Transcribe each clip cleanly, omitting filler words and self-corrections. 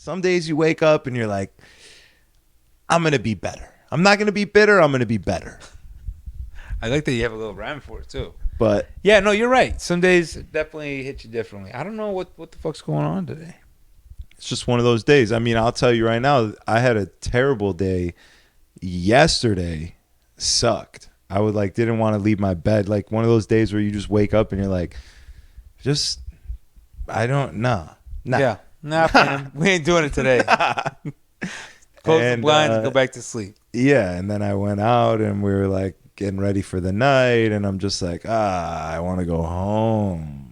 Some days you wake up and you're like, I'm going to be better. I'm not going to be bitter. I'm going to be better. I like that you have a little rhyme for it, too. But yeah, no, you're right. Some days it definitely hit you differently. I don't know what the fuck's going on today. it's just one of those days. I mean, I'll tell you right now, I had a terrible day. Yesterday sucked. I would didn't want to leave my bed. Like one of those days where you just wake up and you're like, I don't know. Nah. Yeah. Nah, man. We ain't doing it today. Close the blinds and go back to sleep. Yeah, and then I went out and we were getting ready for the night, and I'm just I want to go home.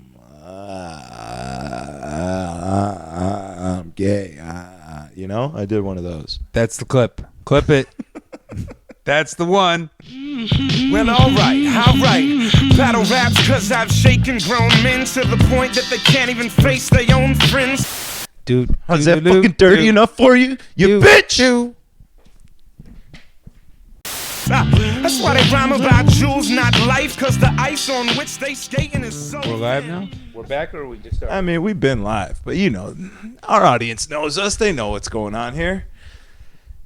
I'm gay. I did one of those. That's the clip. Clip it. That's the one. Well, alright. Battle raps cause I've shaken grown men to the point that they can't even face their own friends. Dude. Is that fucking dirty enough for you? You bitch! That's why they rhyme about jewels, not life, cause the ice on which they skating is so. We're live now? We're back, or we just started? I mean, we've been live, but our audience knows us. They know what's going on here.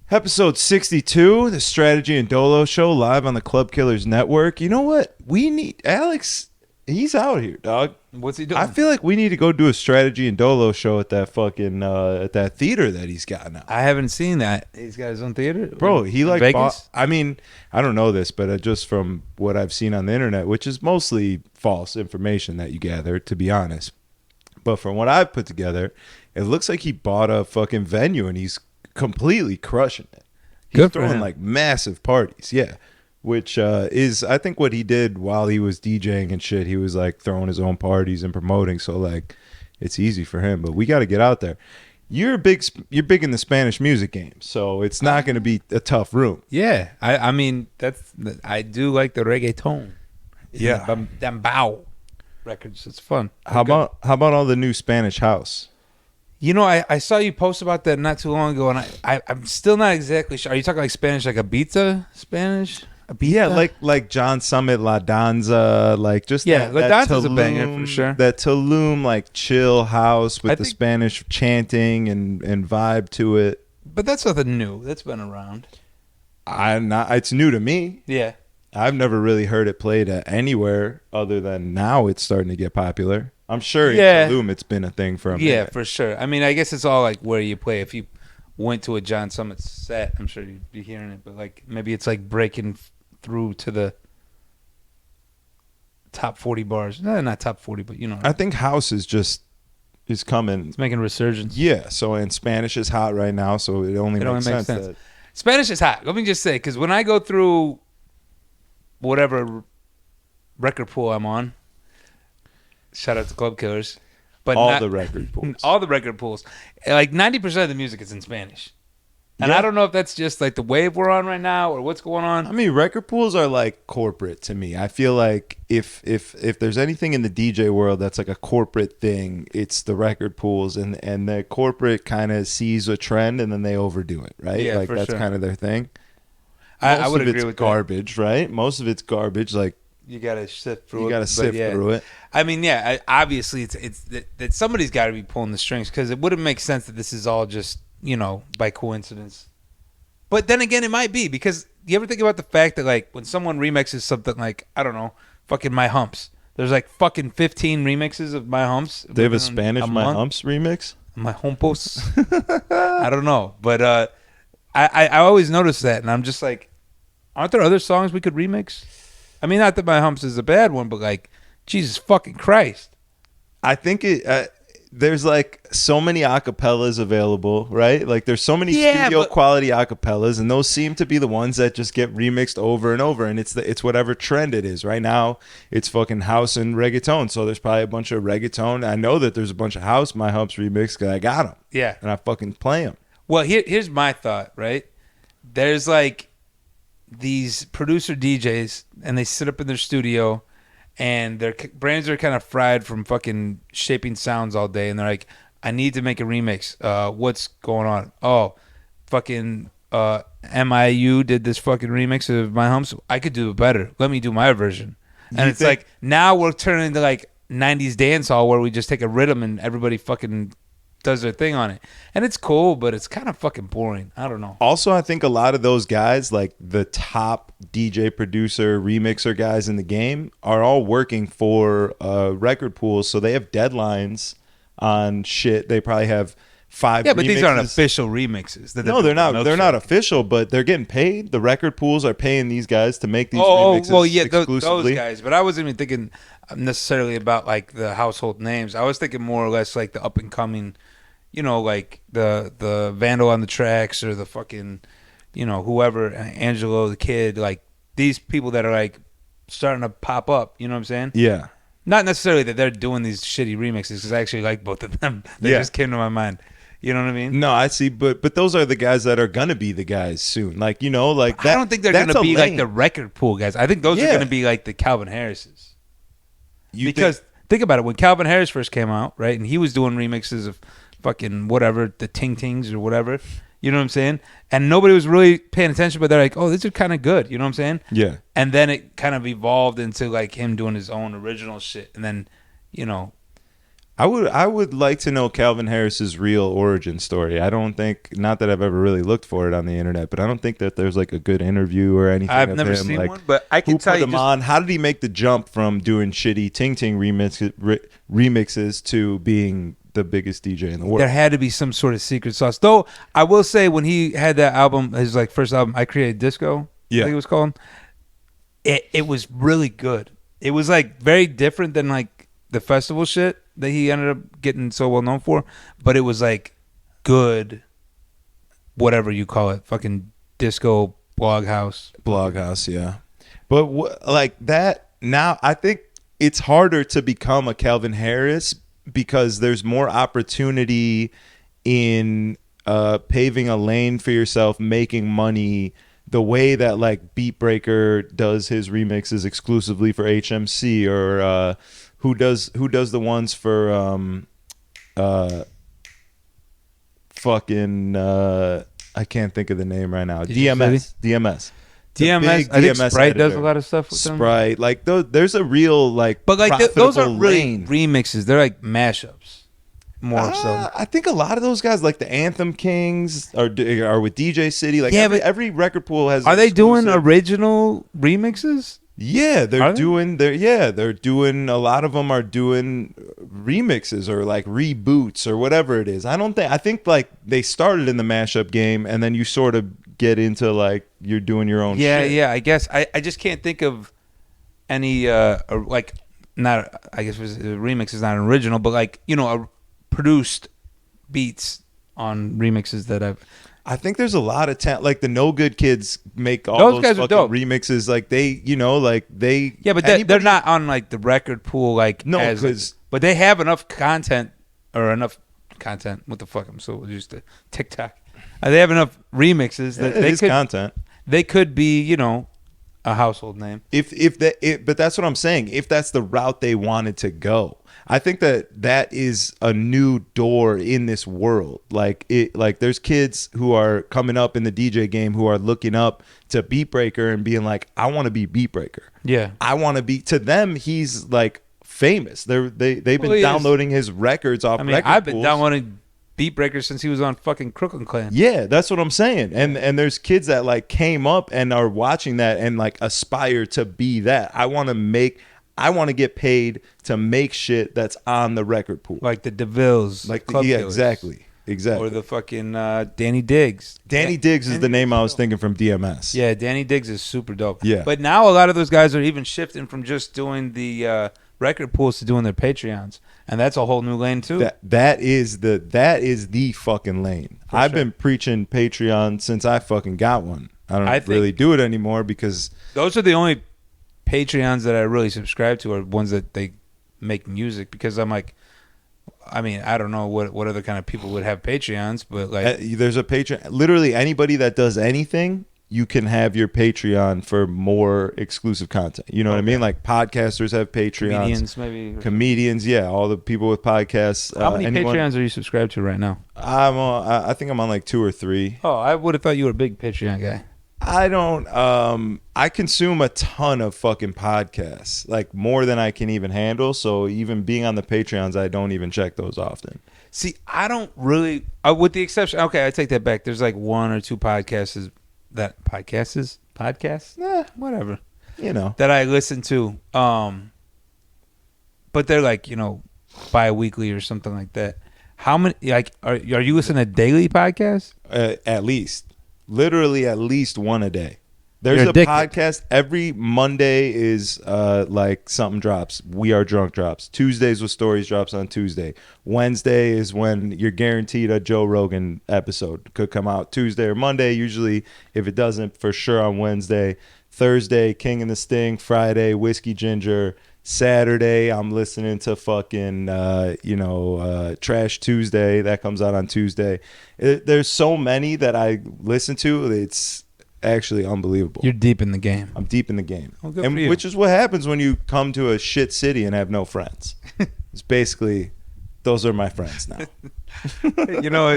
Episode 62, the Strategy and Dolo show, live on the Club Killers Network. You know what? We need Alex. He's out here, dog. What's he doing? I feel like we need to go do a Strategy and Dolo show at that fucking at that theater that he's got now. I haven't seen that. He's got his own theater, bro. He Vegas. I mean, I don't know this, but just from what I've seen on the internet, which is mostly false information that you gather, to be honest. But from what I've put together, it looks like he bought a fucking venue and he's completely crushing it. He's Good for throwing him. massive parties, yeah. Which is, I think, what he did while he was DJing and shit. He was throwing his own parties and promoting, so it's easy for him. But we got to get out there. You're big in the Spanish music game, so it's not going to be a tough room. Yeah, I mean I do like the reggaeton. Yeah, Dambao records. It's fun. How about all the new Spanish house? I saw you post about that not too long ago, and I'm still not exactly sure. Are you talking Spanish, Ibiza Spanish? Ibiza? Yeah, like John Summit, La Danza, La Danza's a banger for sure. That Tulum chill house with the Spanish chanting and vibe to it. But that's nothing new. That's been around. It's new to me. Yeah. I've never really heard it played anywhere other than now it's starting to get popular. I'm sure in Tulum it's been a thing for a minute. Yeah, for sure. I mean, I guess it's all where you play. If you went to a John Summit set, I'm sure you'd be hearing it. But maybe it's breaking through to the top 40 bars. No, not top 40, but I think house is coming. It's making a resurgence. Yeah, so and Spanish is hot right now, so it only makes sense. That Spanish is hot. Let me just say, because when I go through whatever record pool I'm on, shout out to Club Killers, but all the record pools, 90% of the music is in Spanish. And I don't know if that's just the wave we're on right now or what's going on. I mean, record pools are corporate to me. I feel like if there's anything in the DJ world that's a corporate thing, it's the record pools, and the corporate kind of sees a trend and then they overdo it, right? Yeah, that's sure. kind of their thing. I would agree with garbage, that. Right? Most of it's garbage. You gotta sift through it. You gotta sift through it. I mean, yeah. Obviously, it's that somebody's got to be pulling the strings, because it wouldn't make sense that this is all just by coincidence. But then again, it might be, because you ever think about the fact that when someone remixes something I don't know, fucking My Humps. There's fucking 15 remixes of My Humps. They have a Spanish My Humps remix. My Humpos. I don't know, but I always notice that, and I'm just aren't there other songs we could remix? I mean, not that My Humps is a bad one, but Jesus fucking Christ. I think there's so many acapellas available, right? There's so many studio quality acapellas, and those seem to be the ones that just get remixed over and over, and it's whatever trend it is. Right now, it's fucking house and reggaeton, so there's probably a bunch of reggaeton. I know that there's a bunch of house My Humps remix because I got them. Yeah. And I fucking play them. Well, here's my thought, right? There's these producer DJs, and they sit up in their studio, and their brains are kind of fried from fucking shaping sounds all day, and they're I need to make a remix. What's going on? Oh, fucking MIU did this fucking remix of My Humps. I could do it better. Let me do my version. And it's now we're turning into 90s dance hall, where we just take a rhythm and everybody fucking does their thing on it, and it's cool, but it's kind of fucking boring. I don't know. Also, I think a lot of those guys, like the top DJ producer, remixer guys in the game, are all working for record pools, so they have deadlines on shit. They probably have 5 Yeah, but remixes. these aren't official remixes. No, they're not. They're not official, but they're getting paid. The record pools are paying these guys to make these remixes exclusively. Those guys. But I wasn't even thinking necessarily about like the household names. I was thinking more or less like the up and coming, like the Vandal on the tracks or the fucking, whoever, Angelo the Kid, like these people that are like starting to pop up. You know what I'm saying? Yeah. Not necessarily that they're doing these shitty remixes, because I actually like both of them. They just came to my mind. You know what I mean? No, I see, but those are the guys that are gonna be the guys soon. Like like that. I don't think they're gonna be like the record pool guys. I think those are gonna be like the Calvin Harrises. Think about it, when Calvin Harris first came out, right, and he was doing remixes of fucking whatever, the Ting Tings or whatever. You know what I'm saying? And nobody was really paying attention, but they're like, oh, these are kind of good. You know what I'm saying? Yeah. And then it kind of evolved into like him doing his own original shit, and then I would like to know Calvin Harris's real origin story. I don't think, not that I've ever really looked for it on the internet, but I don't think that there's like a good interview or anything. I've never seen like, one, but I can tell you. On? How did he make the jump from doing shitty Ting Ting remixes to being the biggest DJ in the world? There had to be some sort of secret sauce. Though I will say, when he had that album, his like first album, I Created Disco, I think it was called. It was really good. It was like very different than like the festival shit that he ended up getting so well known for, but it was like good, whatever you call it, fucking disco blog house, yeah. But like that now, I think it's harder to become a Calvin Harris because there's more opportunity in paving a lane for yourself, making money the way that like Beatbreaker does his remixes exclusively for HMC, or who does the ones for I can't think of the name right now. DMS. I think Sprite does a lot of stuff with them. Sprite, like there's a real like, but like those aren't really lane. remixes. They're like mashups. More so, I think a lot of those guys, like the Anthem Kings, are with DJ City. Like every record pool has. Are they doing original remixes? Yeah, they're doing. They're doing. A lot of them are doing remixes or like reboots or whatever it is. I think like they started in the mashup game, and then you sort of get into like you're doing your own. Yeah, shit. yeah. I guess I just can't think of any like, not. I guess a remix is not an original, but like produced beats on remixes that I think there's a lot of talent. Like the No Good Kids make all those those guys are fucking dope. remixes. Like they, like they. Yeah, but they're not on like the record pool. Like but they have enough content or enough content. What the fuck? I'm so used to TikTok. They have enough remixes that they could content. They could be, a household name. But that's what I'm saying. If that's the route they wanted to go. I think that is a new door in this world. Like there's kids who are coming up in the DJ game who are looking up to Beatbreaker and being like, I want to be Beatbreaker. Yeah. I want to be, to them, he's like famous. They've been downloading his records off record I've been pools. downloading Beatbreaker since he was on fucking Crooklyn Clan. Yeah, that's what I'm saying. And there's kids that like came up and are watching that and like aspire to be that. I want to get paid to make shit that's on the record pool. Like the DeVilles. Like Club Killers. Exactly. Or the fucking Danny Diggs. Danny Diggs is the name I was thinking from DMS. Yeah, Danny Diggs is super dope. Yeah. But now a lot of those guys are even shifting from just doing the record pools to doing their Patreons. And that's a whole new lane too. That is the fucking lane. I've been preaching Patreon since I fucking got one. I don't really do it anymore because those are the only Patreons that I really subscribe to are ones that they make music, because I'm like, I don't know what other kind of people would have Patreons, but like there's a Patreon. Literally anybody that does anything, you can have your Patreon for more exclusive content. You know what I mean? Like podcasters have Patreons. Comedians, yeah. All the people with podcasts. How many Patreons are you subscribed to right now? I think I'm on like 2 or 3. Oh, I would have thought you were a big Patreon guy. I don't. I consume a ton of fucking podcasts, like more than I can even handle. So even being on the Patreons, I don't even check those often. See, I don't really, with the exception, okay, I take that back. There's like one or two podcasts, whatever, that I listen to. But they're like, bi-weekly or something like that. How many, like, are you listening to daily podcasts? At least. Literally at least one a day. There's a podcast every Monday is like something drops. We Are Drunk drops. Tuesdays with Stories drops on Tuesday. Wednesday is when you're guaranteed a Joe Rogan episode. Could come out Tuesday or Monday. Usually, if it doesn't, for sure on Wednesday. Thursday, King and the Sting. Friday, Whiskey Ginger. Saturday, I'm listening to fucking, Trash Tuesday. That comes out on Tuesday. There's so many that I listen to. It's actually unbelievable. You're deep in the game. I'm deep in the game. Well, good for you. Which is what happens when you come to a shit city and have no friends. It's basically, those are my friends now. At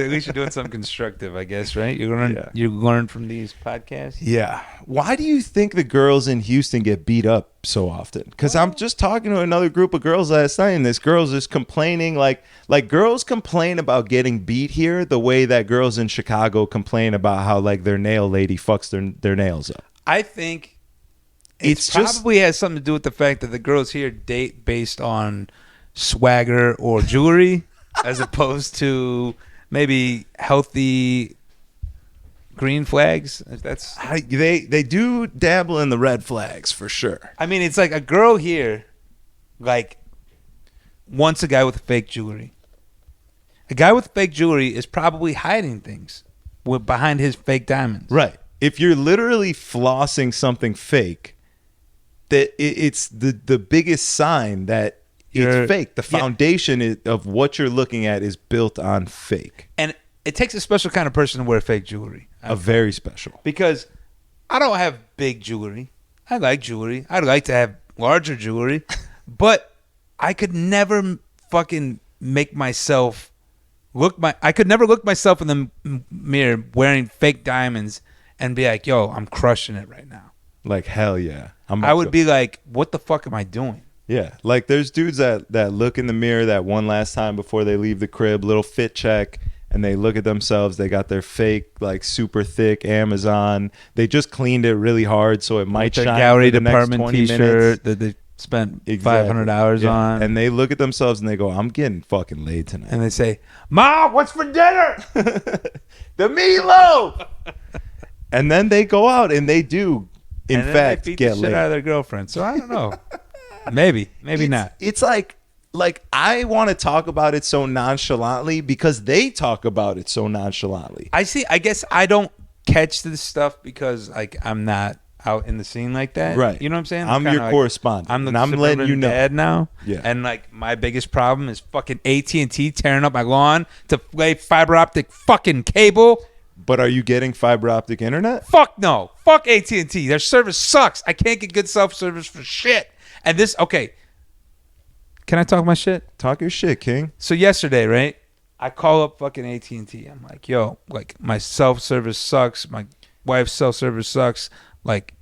least you're doing something constructive, I guess, right? You learn from these podcasts. Yeah. Why do you think the girls in Houston get beat up so often? Because I'm just talking to another group of girls last night, and this girl's just complaining, like girls complain about getting beat here the way that girls in Chicago complain about how like their nail lady fucks their nails up. I think it probably has something to do with the fact that the girls here date based on swagger or jewelry. As opposed to maybe healthy green flags. They do dabble in the red flags for sure. I mean, it's like a girl here, like, wants a guy with fake jewelry. A guy with fake jewelry is probably hiding things behind his fake diamonds. Right. If you're literally flossing something fake, that it's the biggest sign that it's fake. The foundation of what you're looking at is built on fake. And it takes a special kind of person to wear fake jewelry. Very special. Because I don't have big jewelry. I like jewelry. I'd like to have larger jewelry. But I could never fucking make myself I could never look myself in the mirror wearing fake diamonds and be like, yo, I'm crushing it right now. Like, hell yeah. I would be like, what the fuck am I doing? Yeah, like there's dudes that look in the mirror that one last time before they leave the crib, little fit check, and they look at themselves. They got their fake, like super thick Amazon. They just cleaned it really hard, so it might shine. Gallery department T-shirt that they spent $500 on, and they look at themselves and they go, "I'm getting fucking laid tonight." And they say, "Mom, what's for dinner?" The meatloaf. And then they go out and they do, in fact, they beat get the shit laid out of their girlfriend. So I don't know. Maybe not. It's like I want to talk about it so nonchalantly because they talk about it so nonchalantly. I see. I guess I don't catch this stuff because like I'm not out in the scene like that. Right. You know what I'm saying? I'm your correspondent. I'm I'm letting you know. Dad now. Yeah. And like my biggest problem is fucking AT&T tearing up my lawn to lay fiber optic fucking cable. But are you getting fiber optic internet? Fuck no. Fuck AT&T. Their service sucks. I can't get good self-service for shit. And this, okay. Can I talk my shit? Talk your shit, King. So yesterday, right? I call up fucking AT&T. I'm like, yo, like my self-service sucks. My wife's self-service sucks. Like,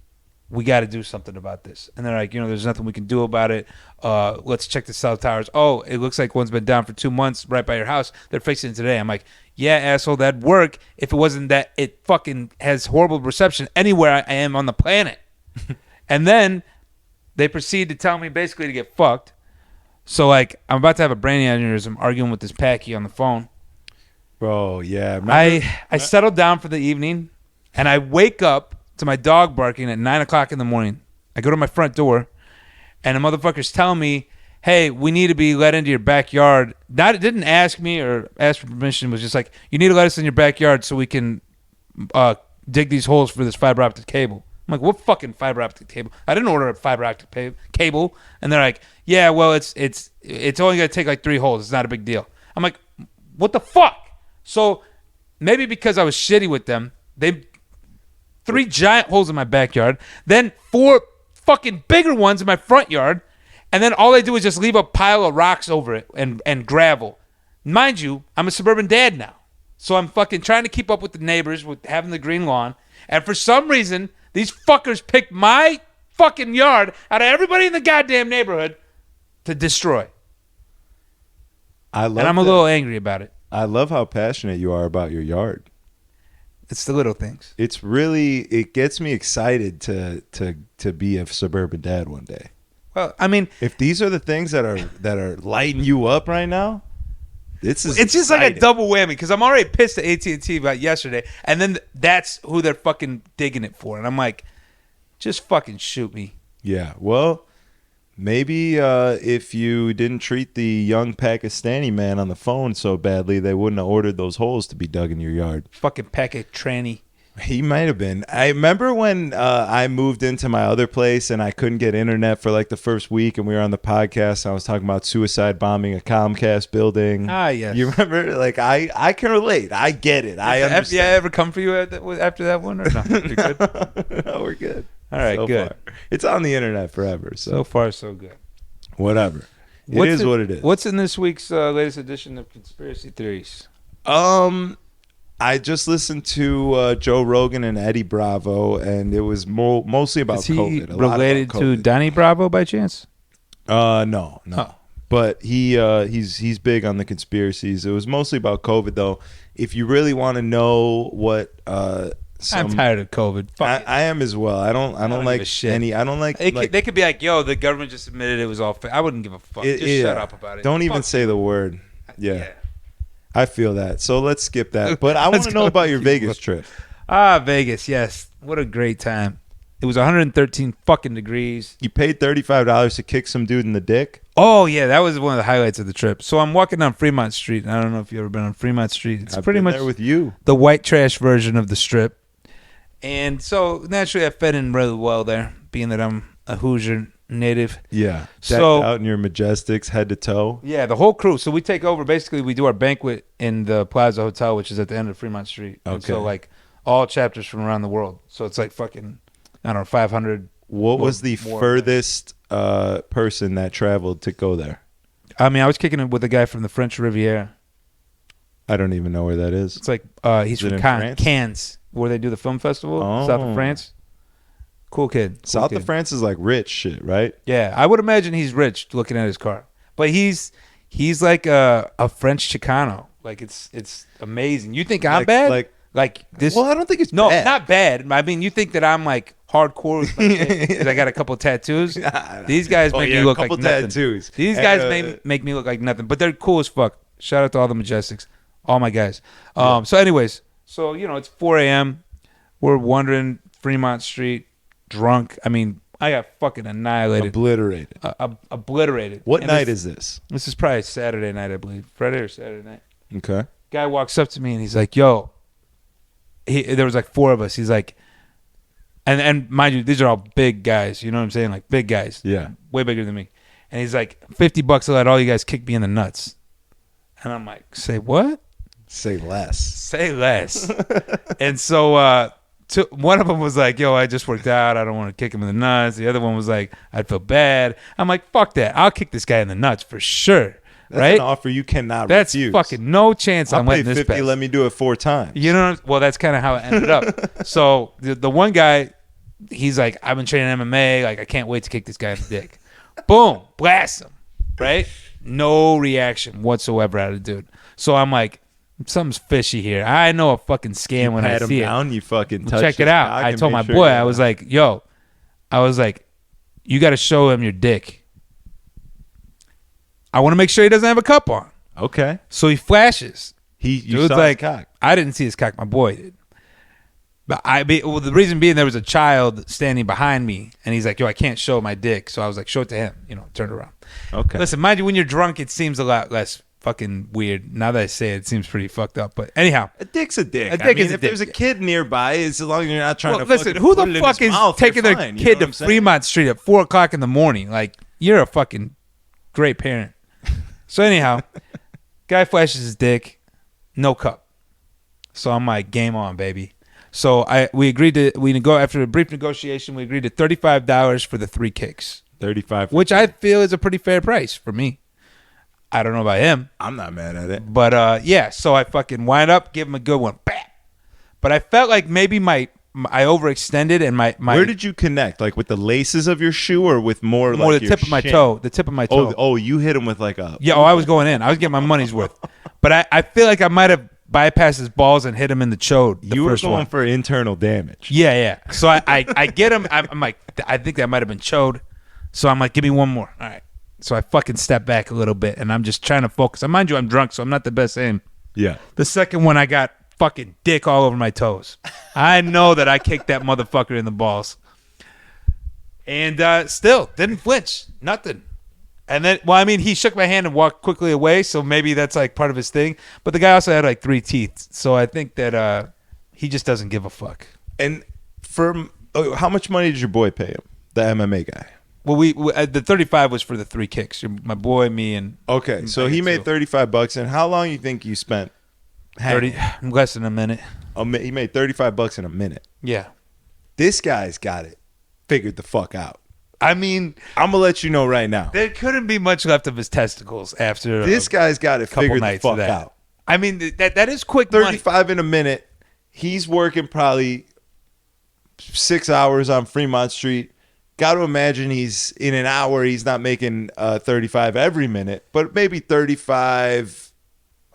we got to do something about this. And they're like, there's nothing we can do about it. Let's check the cell towers. Oh, it looks like one's been down for 2 months right by your house. They're fixing it today. I'm like, yeah, asshole, that'd work if it wasn't that it fucking has horrible reception anywhere I am on the planet. And then they proceed to tell me basically to get fucked. So, like, I'm about to have a brain aneurysm arguing with this Packy on the phone. Bro, yeah. I settled down for the evening, and I wake up to my dog barking at 9 o'clock in the morning. I go to my front door, and the motherfucker's telling me, hey, we need to be let into your backyard. It didn't ask me or ask for permission. It was just like, you need to let us in your backyard so we can dig these holes for this fiber optic cable. I'm like, what fucking fiber optic cable? I didn't order a fiber optic cable. And they're like, yeah, well, it's only going to take like 3 holes. It's not a big deal. I'm like, what the fuck? So maybe because I was shitty with them, they 3 giant holes in my backyard, then 4 fucking bigger ones in my front yard, and then all they do is just leave a pile of rocks over it and gravel. Mind you, I'm a suburban dad now. So I'm fucking trying to keep up with the neighbors with having the green lawn. And for some reason, these fuckers picked my fucking yard out of everybody in the goddamn neighborhood to destroy. And I'm a little angry about it. I love how passionate you are about your yard. It's the little things. It gets me excited to be a suburban dad one day. Well, I mean, if these are the things that are lighting you up right now, it's just exciting. Like a double whammy because I'm already pissed at AT&T about yesterday, and then that's who they're fucking digging it for, and I'm like, just fucking shoot me. Yeah, well, maybe if you didn't treat the young Pakistani man on the phone so badly, they wouldn't have ordered those holes to be dug in your yard. Fucking Pakistani. He might have been. I remember when I moved into my other place and I couldn't get internet for like the first week, and we were on the podcast. I was talking about suicide bombing a Comcast building. Ah, yes. You remember? Like I can relate. I get it. I understand. FBI ever come for you after that one or no? You're good? No, we're good. All right, so good. Far. It's on the internet forever. So far, so good. Whatever. It is what it is. What's in this week's latest edition of Conspiracy Theories? I just listened to Joe Rogan and Eddie Bravo, and it was mostly about COVID. Is he related to Donnie Bravo by chance? No. Oh. But he's big on the conspiracies. It was mostly about COVID, though. If you really want to know what, I'm tired of COVID. I am as well. I don't like any. I don't like. They could be like, "Yo, the government just admitted it was all fake." I wouldn't give a fuck. Just shut up about it. Don't even say the word. Yeah. I feel that. So let's skip that. But I want to know about your Vegas trip. Vegas. Yes. What a great time. It was 113 fucking degrees. You paid $35 to kick some dude in the dick? Oh, yeah. That was one of the highlights of the trip. So I'm walking down Fremont Street. And I don't know if you've ever been on Fremont Street. It's pretty much there with you. The white trash version of the strip. And so naturally I fed in really well there, being that I'm a Hoosier native. Yeah. So out in your Majestics, head to toe. Yeah, the whole crew. So we take over. Basically, we do our banquet in the Plaza Hotel, which is at the end of Fremont Street. Okay. And so like all chapters from around the world. So it's like fucking, I don't know, 500. What was the furthest person that traveled to go there? I mean, I was kicking it with a guy from the French Riviera. I don't even know where that is. It's like he's from Cannes, where they do the film festival, south of France. Cool kid. South of France is like rich shit, right? Yeah, I would imagine he's rich looking at his car. But he's like a French Chicano. Like it's amazing. You think I'm bad? Like this? Well, I don't think it's no, bad. Not bad. I mean, you think that I'm like hardcore with my shit, 'cause I got a couple tattoos. These guys make me look like nothing. Tattoos. These guys make me look like nothing, but they're cool as fuck. Shout out to all the Majestics, all my guys. So anyways, it's 4 a.m. We're wandering Fremont Street. Drunk. I mean, I got fucking annihilated. Obliterated. Obliterated. What night is this? This is probably Saturday night, I believe. Friday or Saturday night. Okay. Guy walks up to me and he's like, yo. There was like 4 of us. He's like, and mind you, these are all big guys. You know what I'm saying? Like big guys. Yeah. Way bigger than me. And he's like, $50 to let all you guys kick me in the nuts. And I'm like, say what? Say less. Say less. And so, one of them was like, yo, I just worked out. I don't want to kick him in the nuts. The other one was like, I'd feel bad. I'm like, fuck that. I'll kick this guy in the nuts for sure. That's right? An offer you cannot refuse. That's fucking no chance I'm letting this pass. 50, let me do it 4 times. You know, well, that's kind of how it ended up. So the one guy, he's like, I've been training MMA. Like, I can't wait to kick this guy in the dick. Boom. Blast him. Right? No reaction whatsoever out of the dude. So I'm like, something's fishy here. I know a fucking scam when I see it. Down, you fucking check it out. I told my boy, I was like, yo, you got to show him your dick. I want to make sure he doesn't have a cup on. Okay. So he flashes. You saw his cock. I didn't see his cock. My boy did. But the reason being there was a child standing behind me, and he's like, yo, I can't show my dick. So I was like, show it to him. Turned around. Okay. Listen, mind you, when you're drunk, it seems a lot less fucking weird. Now that I say it, it seems pretty fucked up. But anyhow, a dick's a dick. If there's a kid nearby, as long as you're not trying to. Listen, who the fuck is taking their kid to Fremont Street at 4:00 in the morning? Like, you're a fucking great parent. So anyhow, guy flashes his dick, no cup. So I'm like, game on, baby. So we agreed to after a brief negotiation. We agreed to $35 for the 3 kicks. 35, which I feel is a pretty fair price for me. I don't know about him. I'm not mad at it. But yeah, so I fucking wind up, give him a good one. Bam! But I felt like maybe my I overextended and my Where did you connect? Like with the laces of your shoe or with more like the your tip of my shin? toe. The tip of my toe. Oh, you hit him with like a... Yeah, I was going in. I was getting my money's worth. But I feel like I might have bypassed his balls and hit him in the chode. You were going for internal damage. Yeah. So I get him. I'm like, I think that might have been chode. So I'm like, give me one more. All right. So I fucking step back a little bit, and I'm just trying to focus. And mind you, I'm drunk, so I'm not the best aim. Yeah. The second one, I got fucking dick all over my toes. I know that I kicked that motherfucker in the balls. And still, didn't flinch. Nothing. And then, well, I mean, he shook my hand and walked quickly away, so maybe that's like part of his thing. But the guy also had like 3 teeth, so I think that he just doesn't give a fuck. And how much money did your boy pay him, the MMA guy? Well, we the 35 was for the 3 kicks. My boy, me, and okay. So he made $35, and how long you think you spent? 30, less than a minute. He made $35 in a minute. Yeah, this guy's got it figured the fuck out. I mean, I'm gonna let you know right now. There couldn't be much left of his testicles after this guy's got it figured the fuck out. I mean, that is quick. 35 in a minute. He's working probably 6 hours on Fremont Street. Got to imagine he's in an hour. He's not making 35 every minute, but maybe 35.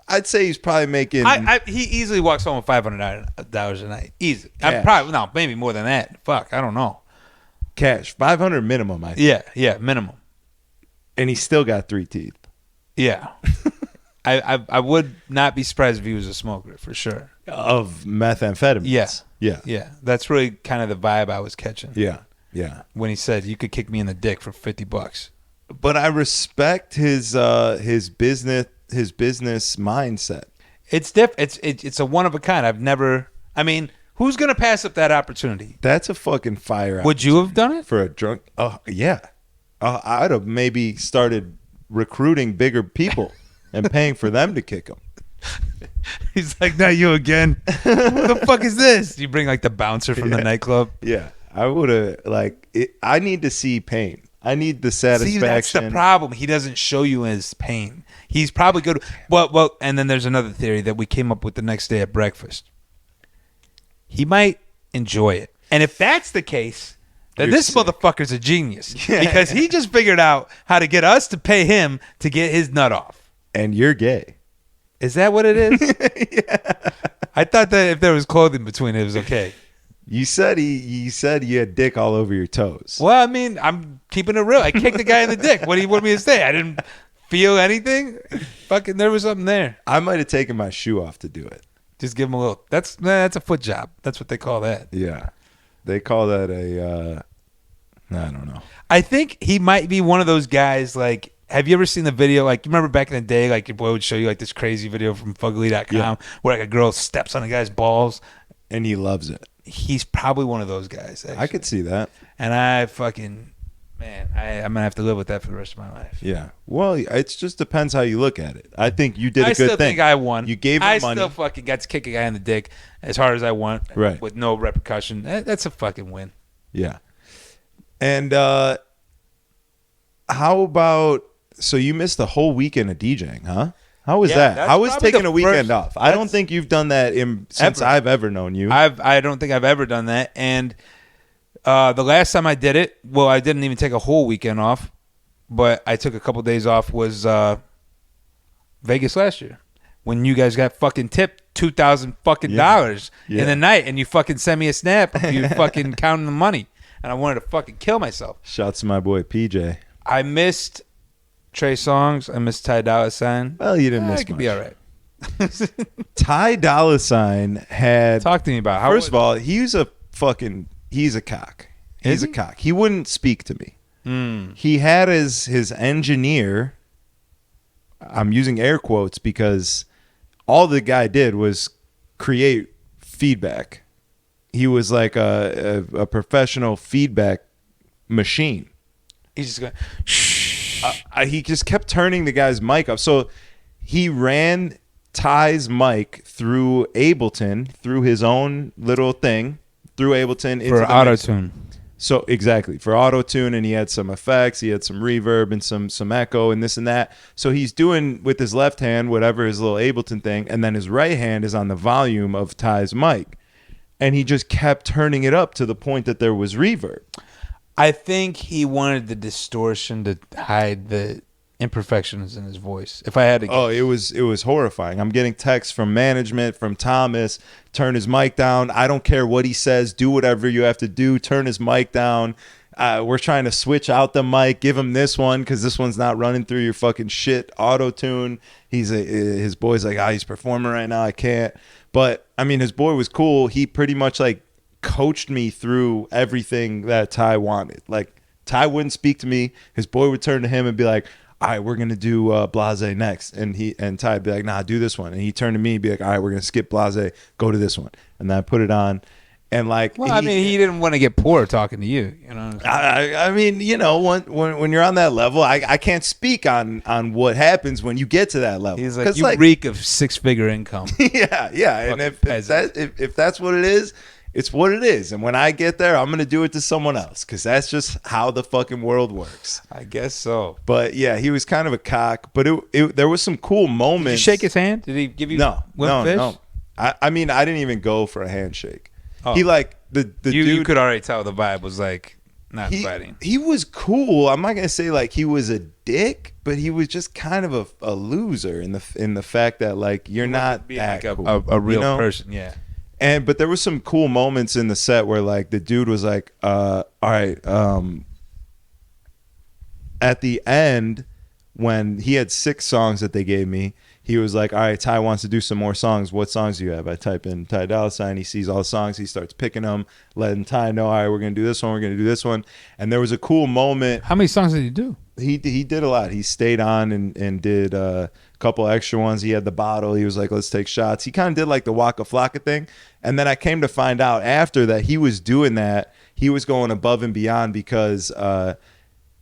I'd say he's probably making. He easily walks home with $500 a night. Easy. I'm probably maybe more than that. Fuck, I don't know. Cash, 500 minimum. I think. Yeah, minimum. And he's still got 3 teeth. Yeah. I would not be surprised if he was a smoker for sure. Of methamphetamines. Yeah. That's really kind of the vibe I was catching. Yeah. When he said you could kick me in the dick for $50. But I respect his business mindset. It's it's a one of a kind. I've never. I mean, who's gonna pass up that opportunity? That's a fucking fire. Would you have done it for a drunk? Oh yeah. I'd have maybe started recruiting bigger people and paying for them to kick him. He's like, not you again. What the fuck is this? You bring like the bouncer from the nightclub. Yeah, I would have I need to see pain. I need the satisfaction. See, that's the problem. He doesn't show you his pain. He's probably good. Well, and then there's another theory that we came up with the next day at breakfast. He might enjoy it. And if that's the case, then this motherfucker's a genius. Because he just figured out how to get us to pay him to get his nut off. And you're gay. Is that what it is? Yeah. I thought that if there was clothing between it was okay. You said you had dick all over your toes. Well, I mean, I'm keeping it real. I kicked the guy in the dick. What do you want me to say? I didn't feel anything. Fucking, there was something there. I might have taken my shoe off to do it. Just give him a little. That's a foot job. That's what they call that. Yeah, they call that a. I don't know. I think he might be one of those guys. Like, have you ever seen the video? Like, you remember back in the day, like your boy would show you like this crazy video from Fugly.com where like a girl steps on a guy's balls, and he loves it. He's probably one of those guys. Actually. I could see that. And I'm gonna have to live with that for the rest of my life. Yeah. Well, it just depends how you look at it. I think you did a good thing. I still think I won. You gave him money. I still fucking got to kick a guy in the dick as hard as I want, right? With no repercussion. That's a fucking win. Yeah. And how about? So you missed the whole weekend of DJing, huh? How was that? How was taking a weekend off? I don't think you've done that since I've ever known you. I don't think I've ever done that. And the last time I did it, well, I didn't even take a whole weekend off, but I took a couple days off. Was Vegas last year when you guys got fucking tipped $2,000 fucking dollars in the night, and you fucking sent me a snap of you fucking counting the money, and I wanted to fucking kill myself. Shouts to my boy PJ. I missed Trey Songz. I missed Ty Dolla $ign. Well, you didn't miss much. It could be all right. Ty Dolla $ign had. Talk to me about how. First of all, he's a cock. He's a cock. He wouldn't speak to me. He had his engineer. I'm using air quotes because all the guy did was create feedback. He was like a professional feedback machine. He's just going. Shh. He just kept turning the guy's mic up. So he ran Ty's mic through Ableton, through his own little thing, through Ableton. For auto-tune. So exactly, for auto-tune, and he had some effects, he had some reverb and some echo and this and that. So he's doing with his left hand whatever his little Ableton thing, and then his right hand is on the volume of Ty's mic. and he just kept turning it up to the point that there was reverb. I think he wanted the distortion to hide the imperfections in his voice. If I had to guess. Oh, it was horrifying. I'm getting texts from management, from Thomas, turn his mic down. I don't care what he says. Do whatever you have to do. Turn his mic down. We're trying to switch out the mic. Give him this one because this one's not running through your fucking shit auto-tune. His boy's like, he's performing right now. I can't. But, I mean, his boy was cool. He pretty much, like, coached me through everything that Ty wanted. Like, Ty wouldn't speak to me. His boy would turn to him and be like, all right, we're going to do Blase next. And Ty would be like, nah, do this one. And he turned to me and be like, all right, we're going to skip Blase. Go to this one. And then I put it on. And like, well, he didn't want to get poor talking to you. You know, I mean, you know, when you're on that level, I can't speak on what happens when you get to that level. He's like, you reek of 6-figure income. yeah. And if that's what it is, it's what it is. And when I get there, I'm gonna do it to someone else because that's just how the fucking world works. I guess so. But yeah, he was kind of a cock. But there was some cool moments. Did you shake his hand? Did he give you no? fish? I mean, I didn't even go for a handshake. Oh. He like the dude. You could already tell the vibe was like not fighting. He was cool. I'm not gonna say like he was a dick, but he was just kind of a loser in the fact that like you're not that like cool, a real you know? person. Yeah. But there was some cool moments in the set where like the dude was like, all right, at the end when he had 6 songs that they gave me, he was like, all right, Ty wants to do some more songs. What songs do you have? I type in Ty Dolla $ign. He sees all the songs. He starts picking them, letting Ty know, all right, we're going to do this one. We're going to do this one. And there was a cool moment. How many songs did he do? He did a lot. He stayed on and did a couple extra ones. He had the bottle. He was like, let's take shots. He kind of did like the Waka Flocka thing. And then I came to find out after that he was doing that. He was going above and beyond because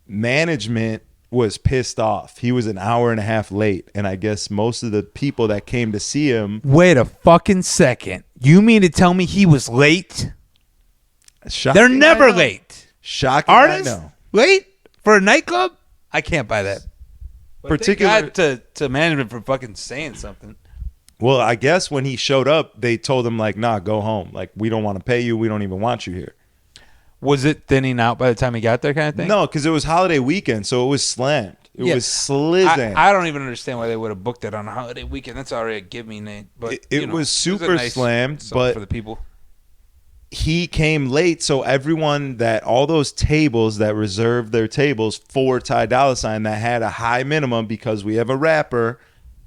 management was pissed off. He was an hour and a half late. And I guess most of the people that came to see him. Wait a fucking second. You mean to tell me he was late? Shocking, they're never late. Shocking. Artists I know. late for a nightclub? I can't buy that. Particularly to management for fucking saying something. Well, I guess when he showed up, they told him like, nah, go home. Like, we don't want to pay you. We don't even want you here. Was it thinning out by the time he got there kind of thing? No, because it was holiday weekend, so it was slammed. It was slizzing. I don't even understand why they would have booked it on a holiday weekend. That's already a give me name. But it was super slammed, but for the people. He came late, so everyone all those tables that reserved their tables for Ty Dolla $ign that had a high minimum because we have a rapper,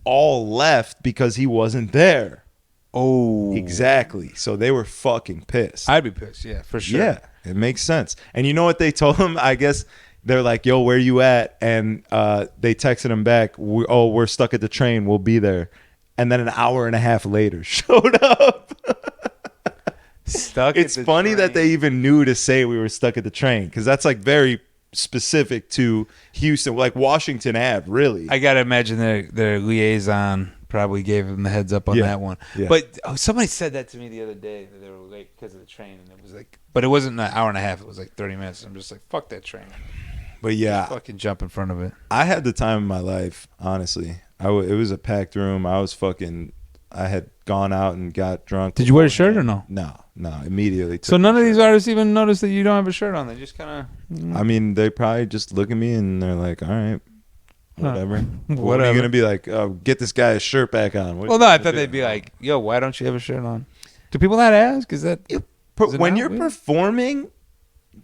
all left because he wasn't there. Oh. Exactly. So they were fucking pissed. I'd be pissed, yeah, for sure. Yeah, it makes sense. And you know what they told him? I guess they're like, yo, where you at? And they texted him back, we're stuck at the train. We'll be there. And then an hour and a half later showed up. It's funny that they even knew to say we were stuck at the train because that's like very specific to Houston, like Washington Ave, really. I got to imagine their liaison probably gave them the heads up on that one. Yeah. But somebody said that to me the other day that they were late because of the train. And it was like, but it wasn't an hour and a half. It was like 30 minutes. I'm just like, fuck that train. But yeah. Just fucking jump in front of it. I had the time of my life, honestly. It was a packed room. I had gone out and got drunk. Did you wear a shirt or no? No, immediately. So none of these artists even notice that you don't have a shirt on. They just kind of. I mean, they probably just look at me and they're like, all right, whatever. Whatever. What are you going to be like? Get this guy's shirt back on. Well, no, I thought they'd be like, yo, why don't you have a shirt on? Do people not ask? When you're performing,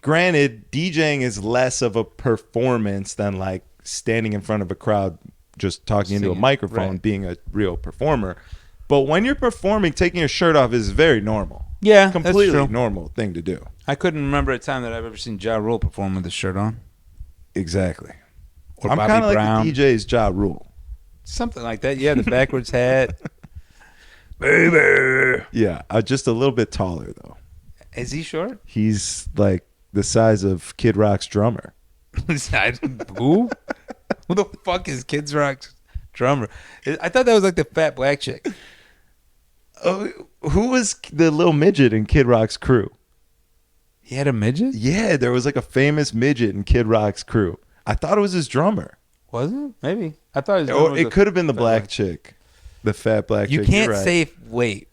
granted, DJing is less of a performance than like standing in front of a crowd just talking into a microphone, right. Being a real performer. But when you're performing, taking your shirt off is very normal. Yeah, completely that's true. Normal thing to do. I couldn't remember a time that I've ever seen Ja Rule perform with his shirt on. Exactly. Or I'm kind of like the DJ's Ja Rule. Something like that. Yeah, the backwards hat. Baby. Yeah, just a little bit taller though. Is he short? He's like the size of Kid Rock's drummer. Who? Who the fuck is Kid Rock's drummer? I thought that was like the fat black chick. Oh, who was the little midget in Kid Rock's crew? He had a midget? Yeah, there was like a famous midget in Kid Rock's crew. I thought it was his drummer. Was it? Maybe. I thought it could have been the black chick. The fat black chick. You can't say, wait.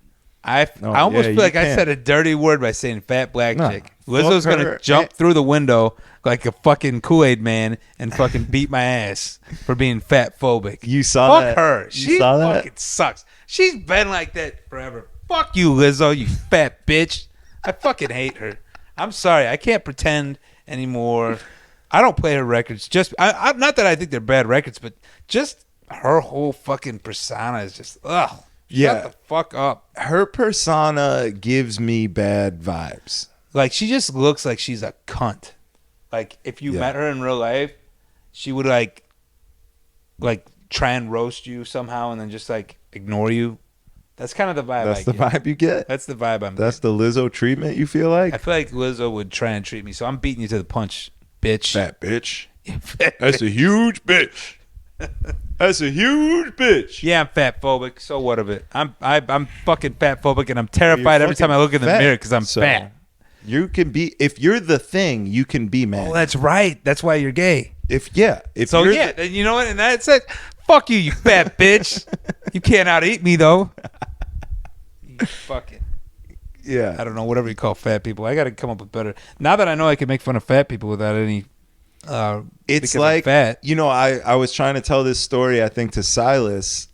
I almost feel like I said a dirty word by saying fat black chick. Lizzo's gonna jump through the window like a fucking Kool-Aid man and fucking beat my ass for being fat phobic. You saw that? Fuck her. She fucking sucks. She's been like that forever. Fuck you, Lizzo, you fat bitch. I fucking hate her. I'm sorry. I can't pretend anymore. I don't play her records. Just not that I think they're bad records, but just her whole fucking persona is just ugh. Shut the fuck up. Her persona gives me bad vibes. Like, she just looks like she's a cunt. Like, if you met her in real life, she would like try and roast you somehow and then just like ignore you. That's kind of the vibe. That's the vibe you get. That's the vibe I'm. That's the Lizzo treatment you feel like. I feel like Lizzo would try and treat me, so I'm beating you to the punch, bitch. Fat bitch. That's a huge bitch. That's a huge bitch. Yeah, I'm fat phobic. So what of it? I'm fucking fat phobic, and I'm terrified every time I look in the mirror because I'm fat. You can be, if you're the thing, you can be mad. Oh, that's right. That's why you're gay. Then You know what? And that's it. Fuck you, you fat bitch. You can't out eat me though. You fucking. Yeah. I don't know, whatever you call fat people. I got to come up with better. Now that I know I can make fun of fat people without any. It's like fat. You know, I was trying to tell this story, I think, to Silas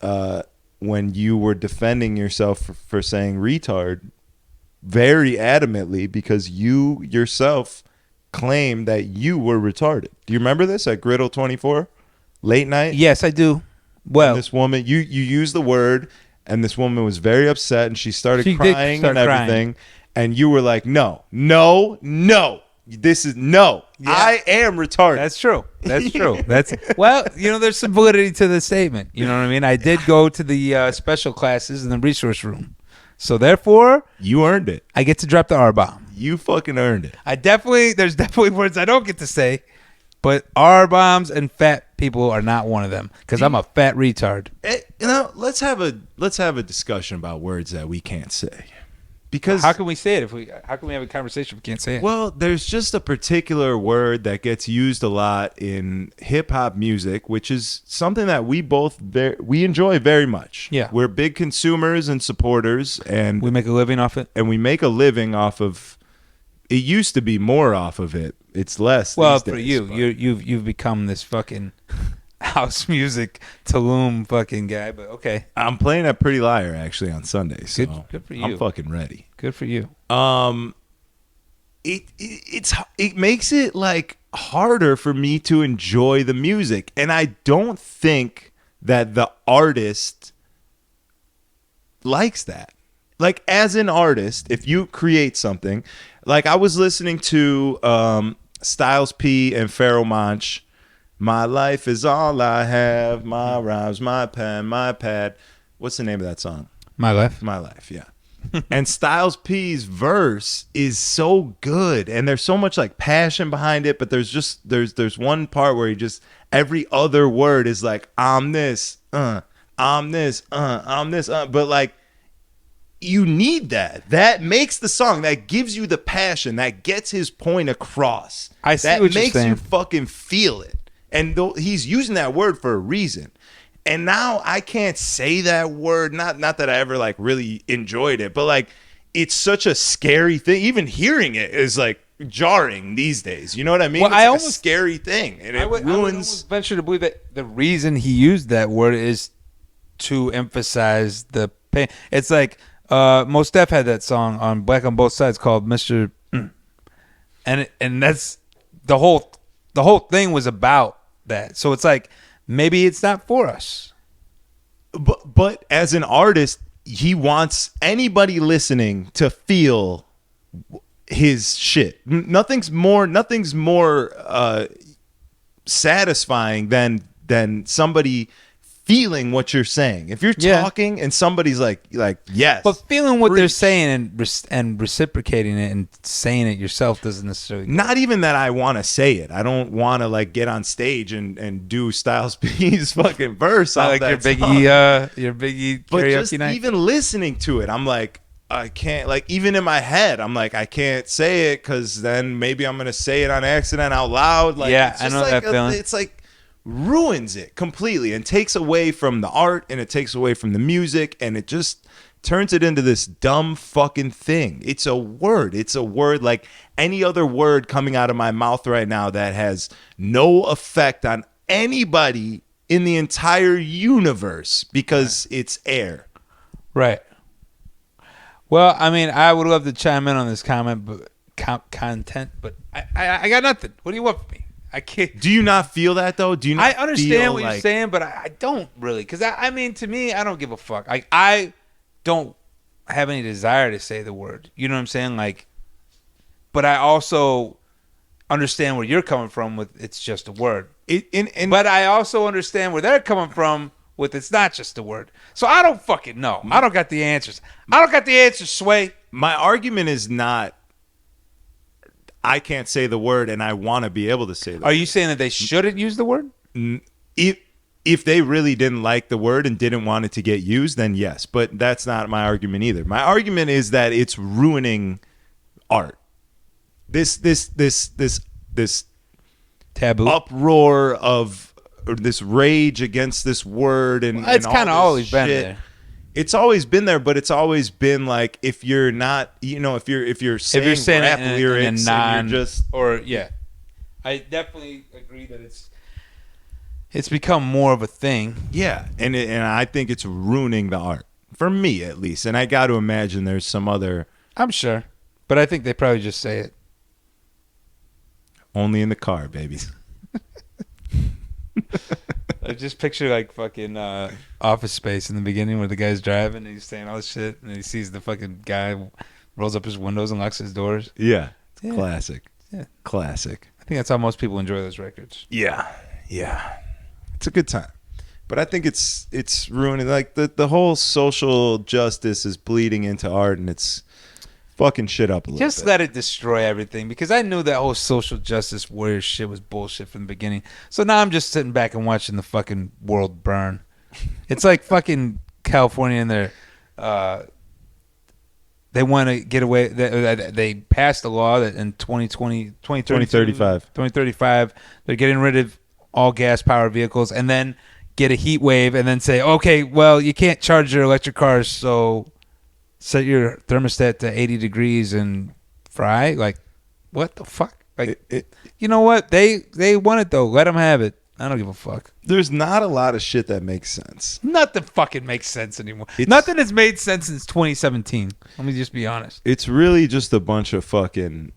when you were defending yourself for saying retard very adamantly because you yourself claimed that you were retarded. Do you remember this at Griddle 24 late night? Yes, I do. Well, and this woman, you used the word, and this woman was very upset, and she started crying and everything, and you were like, no. This is no. Yeah. I am retarded. That's true. Well, you know, there's some validity to the statement. You know what I mean? I did go to the special classes in the resource room, so therefore, you earned it. I get to drop the R bomb. You fucking earned it. There's definitely words I don't get to say, but R bombs and fat people are not one of them because I'm a fat retard. You know, let's have a discussion about words that we can't say. Because how can we say it how can we have a conversation if we can't say it? Well, there's just a particular word that gets used a lot in hip hop music, which is something that we both we enjoy very much. Yeah. We're big consumers and supporters, and we make a living off it. And we make a living off of it. Used to be more off of it. It's less. Well, these for days, you've become this fucking house music Tulum fucking guy, but okay. I'm playing at Pretty Liar actually on Sunday, so good for you. I'm fucking ready. Good for you. It makes it like harder for me to enjoy the music, and I don't think that the artist likes that. Like, as an artist, if you create something, like I was listening to Styles P and Pharoah Monch. My life is all I have. My rhymes, my pen, my pad. What's the name of that song? My Life. My Life, yeah. And Styles P's verse is so good, and there's so much like passion behind it. But there's one part where he just every other word is like I'm this, I'm this, I'm this, but like you need that. That makes the song. That gives you the passion. That gets his point across. I see that what you're makes saying. You fucking feel it. And he's using that word for a reason. And now I can't say that word. Not that I ever like really enjoyed it, but like it's such a scary thing. Even hearing it is like jarring these days. You know what I mean? Well, it's a scary thing, and it ruins. I would almost venture to believe that the reason he used that word is to emphasize the pain. It's like Mos Def had that song on Black on Both Sides called Mr. And that's the whole thing was about that. So it's like maybe it's not for us. But as an artist, he wants anybody listening to feel his shit. Nothing's more satisfying than somebody feeling what you're saying. If you're talking and somebody's like yes, but feeling what they're saying and reciprocating it and saying it yourself doesn't necessarily not even that I want to say it. I don't want to like get on stage and do Styles P's fucking verse off like that your Biggie but karaoke just night. Even listening to it, I'm like I can't, like, even in my head I'm like I can't say it because then maybe I'm gonna say it on accident out loud. Like, yeah, it's I just know like that feeling. It's like ruins it completely and takes away from the art and it takes away from the music and it just turns it into this dumb fucking thing. It's a word. It's a word like any other word coming out of my mouth right now that has no effect on anybody in the entire universe because it's air. Right. Well, I mean, I would love to chime in on this comment, but content, but I got nothing. What do you want from me? I can't. Do you not feel that though? Do you not? I understand what you're saying, but I don't really, because I mean, to me, I don't give a fuck. I don't have any desire to say the word. You know what I'm saying? Like, but I also understand where you're coming from with it's just a word. But I also understand where they're coming from with it's not just a word. So I don't fucking know. I don't got the answers. I don't got the answers, Sway. My argument is not I can't say the word and I want to be able to say the word. Are you saying that they shouldn't use the word? If they really didn't like the word and didn't want it to get used, then yes. But that's not my argument either. My argument is that it's ruining art. This taboo uproar of this rage against this word and it's kind of always been there. It's always been there, but it's always been like if you're not, if you're saying rap lyrics and you're just I definitely agree that it's become more of a thing. Yeah, and I think it's ruining the art for me at least. And I got to imagine there's some other. I'm sure, but I think they probably just say it only in the car, baby. I just picture like fucking Office Space in the beginning where the guy's driving and he's saying all this shit and he sees the fucking guy rolls up his windows and locks his doors. Yeah. Classic. Yeah. Classic. I think that's how most people enjoy those records. Yeah. It's a good time. But I think it's ruining, like the whole social justice is bleeding into art and it's fucking shit up a little bit. Just let it destroy everything, because I knew that whole social justice warrior shit was bullshit from the beginning. So now I'm just sitting back and watching the fucking world burn. It's like fucking California in there. They want to get away. They passed a law that in 2035, they're getting rid of all gas-powered vehicles and then get a heat wave and then say, okay, well, you can't charge your electric cars, so set your thermostat to 80 degrees and fry. Like, what the fuck? Like, you know what? They want it, though. Let them have it. I don't give a fuck. There's not a lot of shit that makes sense. Nothing fucking makes sense anymore. Nothing has made sense since 2017. Let me just be honest. It's really just a bunch of fucking...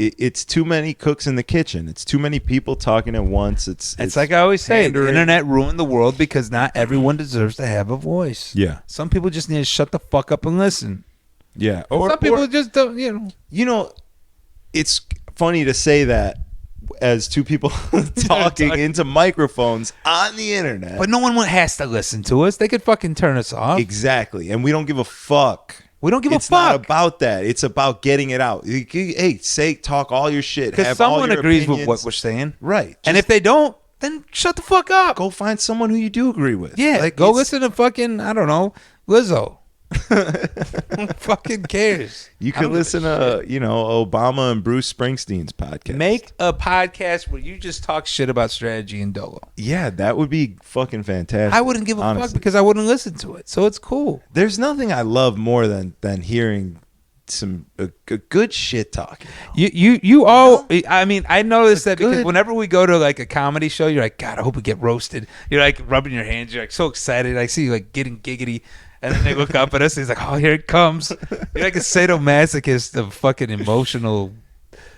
It's too many cooks in the kitchen. It's too many people talking at once. It's like I always say, the internet ruined the world because not everyone deserves to have a voice. Yeah. Some people just need to shut the fuck up and listen. Yeah. Some people just don't, it's funny to say that as two people talking into microphones on the internet. But no one has to listen to us. They could fucking turn us off. Exactly. And we don't give a fuck. We don't give a fuck. It's not about that. It's about getting it out. Hey, talk all your shit. Because someone agrees with what we're saying. Right. And if they don't, then shut the fuck up. Go find someone who you do agree with. Yeah. Go listen to fucking, I don't know, Lizzo. Who fucking cares? You could listen to, Obama and Bruce Springsteen's podcast. Make a podcast where you just talk shit about strategy and Dolo. Yeah, that would be fucking fantastic. I wouldn't give a fuck because I wouldn't listen to it. So it's cool. There's nothing I love more than hearing some good shit talking. I mean, I noticed that because whenever we go to like a comedy show, you're like, God, I hope we get roasted. You're like rubbing your hands. You're like so excited. I see you like getting giggity. And then they look up at us and he's like, oh, here it comes. You're like a sadomasochist of fucking emotional.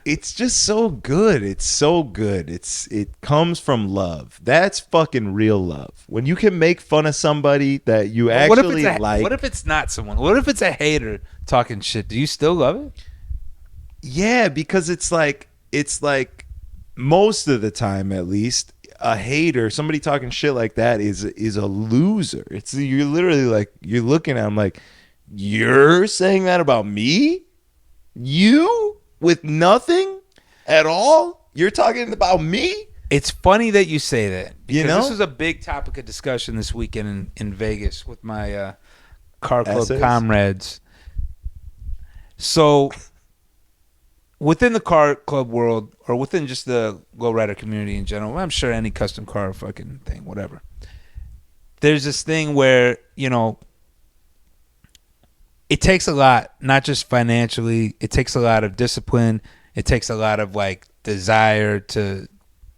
It's just so good. It's so good. It comes from love. That's fucking real love. When you can make fun of somebody that you actually like. What if it's not someone? What if it's a hater talking shit? Do you still love it? Yeah, because it's like most of the time at least, a hater, somebody talking shit like that is a loser. You're literally like, you're looking at him like, you're saying that about me? You? With nothing at all? You're talking about me? It's funny that you say that. Because this was a big topic of discussion this weekend in Vegas with my car club comrades. So within the car club world, or within just the lowrider community in general, I'm sure any custom car fucking thing, whatever. There's this thing where, it takes a lot, not just financially. It takes a lot of discipline. It takes a lot of like desire to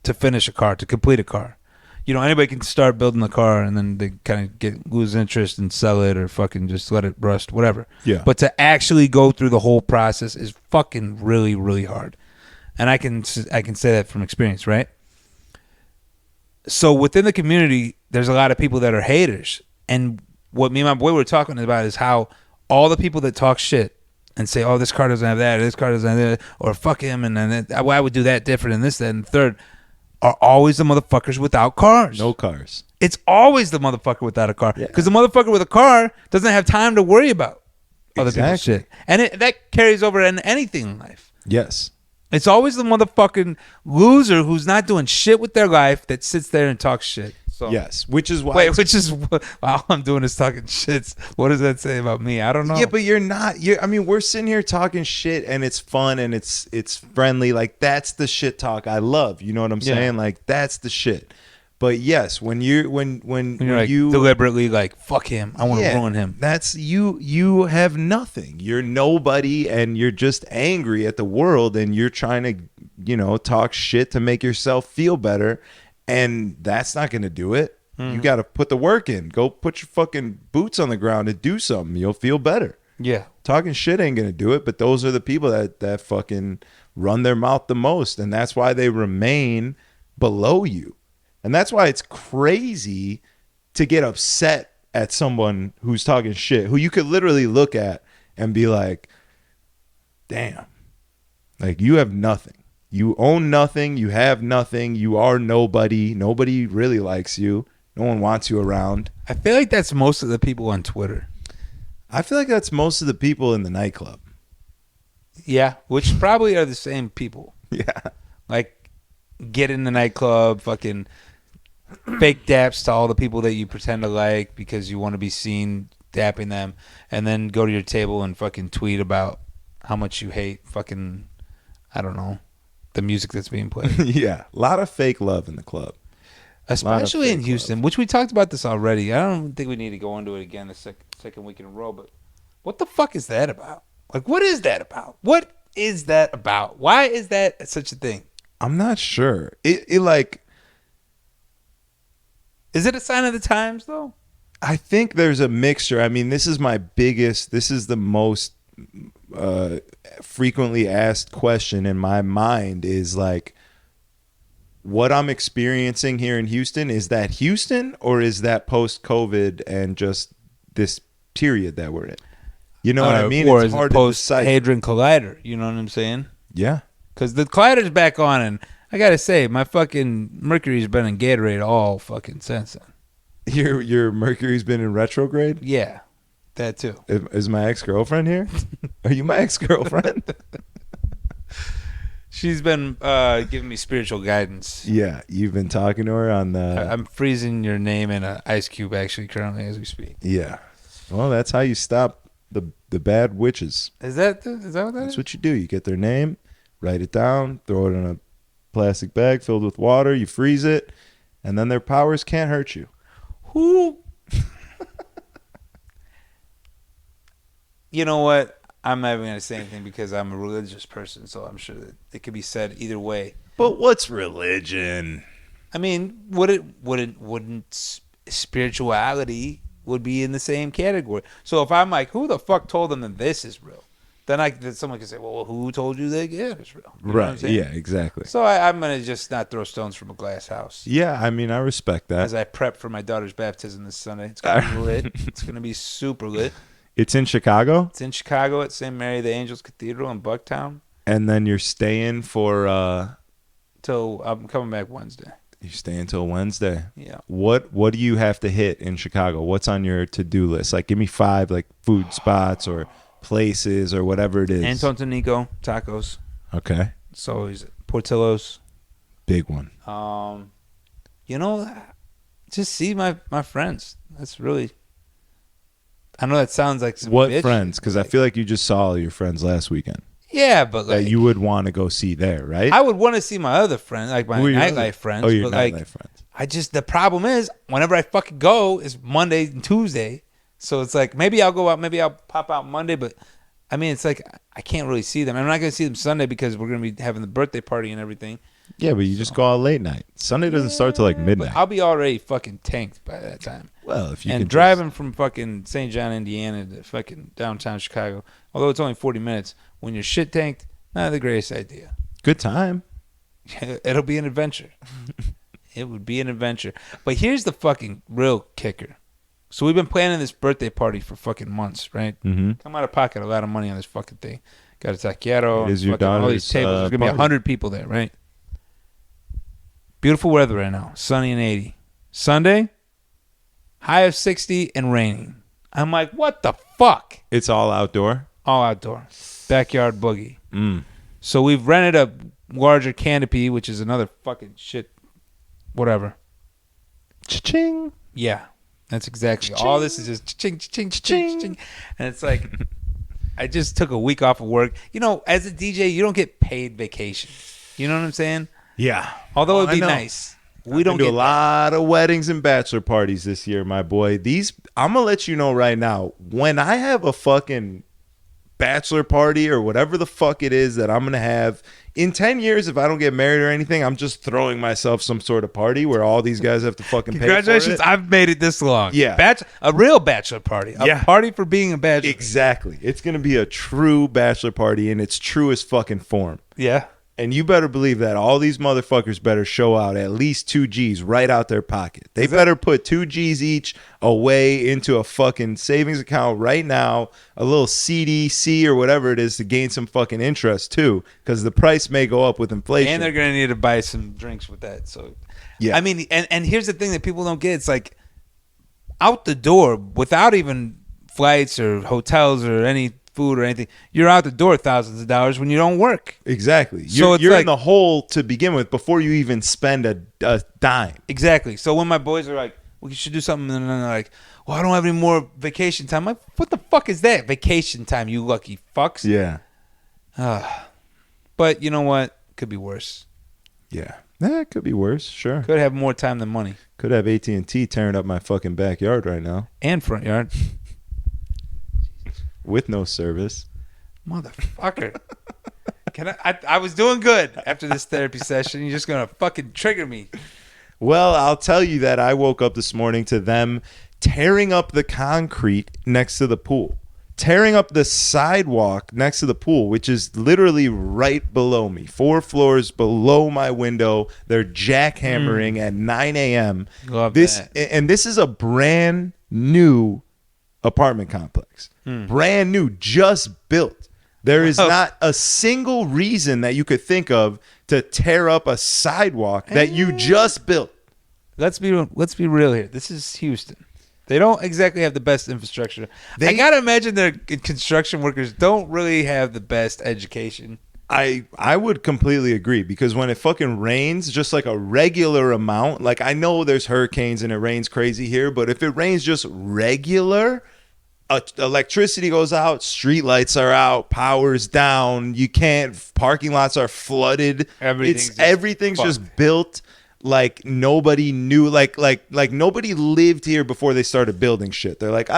finish a car, to complete a car. You know, anybody can start building the car and then they kind of lose interest and sell it or fucking just let it rust, whatever. Yeah. But to actually go through the whole process is fucking really, really hard. And I can say that from experience, right? So within the community, there's a lot of people that are haters. And what me and my boy were talking about is how all the people that talk shit and say, oh, this car doesn't have that, or this car doesn't have that, or fuck him, and then I would do that different, and this, that, and the third, are always the motherfuckers without cars. No cars. It's always the motherfucker without a car. Because the motherfucker with a car doesn't have time to worry about other people's shit. And that carries over in anything in life. Yes. It's always the motherfucking loser who's not doing shit with their life that sits there and talks shit. So, yes, which is why. All I'm doing is talking shit. What does that say about me? I don't know. Yeah, but you're not. I mean, we're sitting here talking shit, and it's fun, and it's friendly. Like that's the shit talk I love. You know what I'm saying? Like that's the shit. But yes, when you're like you deliberately like fuck him, I want to ruin him. That's you. You have nothing. You're nobody, and you're just angry at the world, and you're trying to talk shit to make yourself feel better. And that's not going to do it. You got to put the work in. Go put your fucking boots on the ground and do something. You'll feel better. Yeah. Talking shit ain't going to do it, but those are the people that fucking run their mouth the most. And that's why they remain below you. And that's why it's crazy to get upset at someone who's talking shit, who you could literally look at and be like, damn, like you have nothing. You own nothing. You have nothing. You are nobody. Nobody really likes you. No one wants you around. I feel like that's most of the people on Twitter. I feel like that's most of the people in the nightclub. Yeah, which probably are the same people. Yeah. Like, get in the nightclub, fucking fake daps to all the people that you pretend to like because you want to be seen dapping them, and then go to your table and fucking tweet about how much you hate fucking, I don't know, the music that's being played. Yeah. A lot of fake love in the club. Especially in Houston, which we talked about this already. I don't think we need to go into it again the second week in a row, but what the fuck is that about? Like, what is that about? What is that about? Why is that such a thing? I'm not sure. It like... Is it a sign of the times, though? I think there's a mixture. I mean, this is the most frequently asked question in my mind is like, what I'm experiencing here in Houston, is that Houston or is that post-COVID and just this period that we're in? You know what I mean? Or it's hard post-Hadron Collider. You know what I'm saying? Yeah. Because the Collider's back on, and I got to say, my fucking Mercury's been in Gatorade all fucking since then. Your Mercury's been in retrograde? Yeah. That too. Is my ex-girlfriend here? Are you my ex-girlfriend? She's been giving me spiritual guidance. Yeah, you've been talking to her on the... I'm freezing your name in an ice cube, actually, currently, as we speak. Yeah. Well, that's how you stop the bad witches. Is that what that is? That's what you do. You get their name, write it down, throw it in a plastic bag filled with water, you freeze it, and then their powers can't hurt you. Who... You know what? I'm not even going to say anything because I'm a religious person, so I'm sure that it could be said either way. But what's religion? I mean, wouldn't spirituality would be in the same category? So if I'm like, who the fuck told them that this is real? Then someone can say, well, who told you that it's real? You know what I'm saying? Yeah, exactly. So I'm going to just not throw stones from a glass house. Yeah, I mean, I respect that. As I prep for my daughter's baptism this Sunday. It's going to be lit. It's going to be super lit. It's in Chicago? It's in Chicago at St. Mary the Angels Cathedral in Bucktown. And then you're staying for... Till I'm coming back Wednesday. You're staying till Wednesday. Yeah. What do you have to hit in Chicago? What's on your to-do list? Like, give me 5 like food spots or places or whatever it is. Anton Tonico tacos. Okay. So he's Portillo's. Big one. Just see my friends. That's really... I know that sounds like some what bitch. Friends? Because I feel like you just saw all your friends last weekend. Yeah, but like, that you would want to go see there, right? I would want to see my other friends, like my nightlife friends. Oh, your but nightlife like, friends. The problem is, whenever I fucking go is Monday and Tuesday. So it's like maybe I'll go out, maybe I'll pop out Monday, but I mean it's like I can't really see them. I'm not gonna see them Sunday because we're gonna be having the birthday party and everything. Yeah, but you just go out late night. Sunday doesn't start till like midnight. But I'll be already fucking tanked by that time. Well, if you and can driving from fucking St. John, Indiana to fucking downtown Chicago, although it's only 40 minutes, when you're shit tanked, not the greatest idea. Good time. It'll be an adventure. It would be an adventure. But here's the fucking real kicker. So we've been planning this birthday party for fucking months, right? Mm-hmm. Come out of pocket a lot of money on this fucking thing. Got a taquero. It is your all these daughter's, tables. There's going to be 100 people there, right? Beautiful weather right now. Sunny and 80. Sunday, high of 60 and raining. I'm like, what the fuck? It's all outdoor. All outdoor. Backyard boogie. Mm. So we've rented a larger canopy, which is another fucking shit, whatever. Cha-ching. Yeah, that's exactly. Cha-ching. All this is just cha-ching, cha-ching, cha-ching, cha-ching. And it's like, I just took a week off of work. You know, as a DJ, you don't get paid vacation. You know what I'm saying? Yeah. Although it'd be nice. We don't do get a lot of weddings and bachelor parties this year, my boy. I'm gonna let you know right now. When I have a fucking bachelor party or whatever the fuck it is that I'm gonna have in 10 years, if I don't get married or anything, I'm just throwing myself some sort of party where all these guys have to fucking pay Congratulations, for it. I've made it this long. Yeah. A real bachelor party. A party for being a bachelor. Exactly. It's gonna be a true bachelor party in its truest fucking form. Yeah. And you better believe that all these motherfuckers better show out at least 2 G's right out their pocket. They better put 2 G's each away into a fucking savings account right now, a little CDC or whatever it is to gain some fucking interest too, because the price may go up with inflation. And they're going to need to buy some drinks with that. So, yeah. I mean, and here's the thing that people don't get. It's like out the door without even flights or hotels or any food or anything, you're out the door thousands of dollars when you don't work. Exactly. So you're in the hole to begin with before you even spend a dime. Exactly. So when my boys are like, we should do something, and they're like, well, I don't have any more vacation time. I'm like, what the fuck is that? Vacation time, you lucky fucks. Yeah. But you know what? Could be worse. Yeah. That could be worse. Sure. Could have more time than money. Could have AT&T tearing up my fucking backyard right now. And front yard. With no service. Motherfucker. I was doing good after this therapy session. You're just going to fucking trigger me. Well, I'll tell you that I woke up this morning to them tearing up the concrete next to the pool. Tearing up the sidewalk next to the pool, which is literally right below me. 4 floors below my window. They're jackhammering at 9 a.m. Love that. And this is a brand new apartment complex. Brand new, just built. There is not a single reason that you could think of to tear up a sidewalk that you just built. Let's be real here. This is Houston. They don't exactly have the best infrastructure. I gotta imagine their construction workers don't really have the best education. I would completely agree, because when it fucking rains, just like a regular amount, like I know there's hurricanes and it rains crazy here, but if it rains just regular, electricity goes out, street lights are out, power's down, you can't, parking lots are flooded. Everything's just built like nobody knew, like nobody lived here before they started building shit. They're like,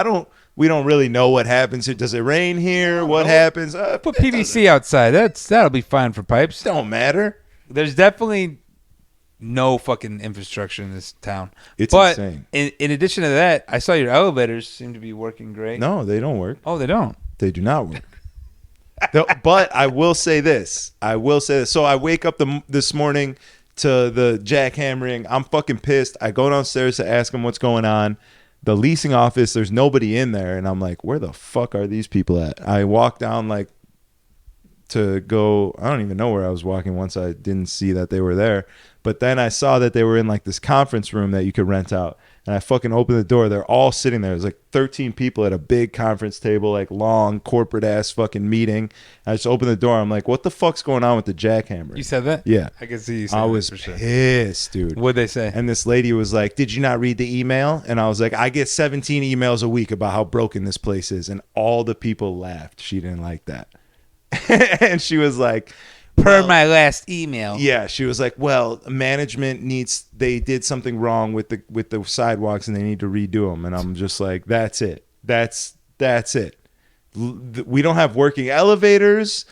we don't really know what happens here. Does it rain here? What happens? Put PVC outside. That'll be fine for pipes. Don't matter. There's definitely no fucking infrastructure in this town. It's insane. In addition to that, I saw your elevators seem to be working great. No, they don't work. Oh, they don't? They do not work. But I will say this. So I wake up this morning to the jackhammering. I'm fucking pissed. I go downstairs to ask them what's going on. The leasing office, there's nobody in there. And I'm like, where the fuck are these people at? I walk down like to go, I don't even know where I was walking once I didn't see that they were there. But then I saw that they were in like this conference room that you could rent out. And I fucking opened the door. They're all sitting there. There's like 13 people at a big conference table, like long corporate ass fucking meeting. I just opened the door. I'm like, what the fuck's going on with the jackhammer? You said that? Yeah. I can see you saying I was that for sure. pissed, dude. What'd they say? And this lady was like, did you not read the email? And I was like, I get 17 emails a week about how broken this place is. And all the people laughed. She didn't like that. And she was like, my last email. Yeah, she was like, well, management they did something wrong with the sidewalks and they need to redo them. And I'm just like, that's it. That's it. We don't have working elevators.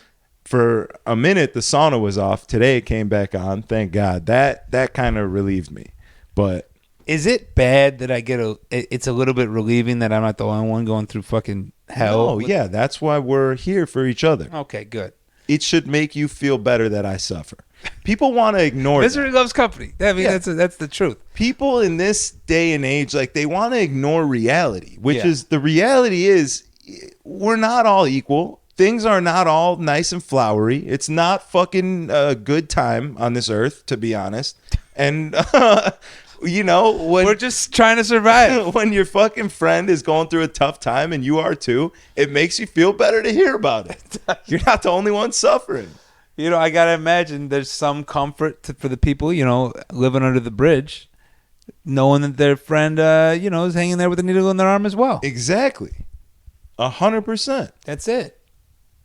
For a minute, the sauna was off. Today it came back on. Thank God. That kind of relieved me. But is it bad that I get it's a little bit relieving that I'm not the only one going through fucking hell? Oh, yeah. That's why we're here for each other. Okay, good. It should make you feel better that I suffer. People want to ignore misery loves company. I mean, that's the truth. People in this day and age, like, they want to ignore reality, which is the reality is we're not all equal. Things are not all nice and flowery. It's not fucking a good time on this earth, to be honest. And we're just trying to survive. When your fucking friend is going through a tough time and you are too, it makes you feel better to hear about it. You're not the only one suffering. I gotta imagine there's some comfort for the people, living under the bridge, knowing that their friend, is hanging there with a needle in their arm as well. Exactly, 100%. That's it.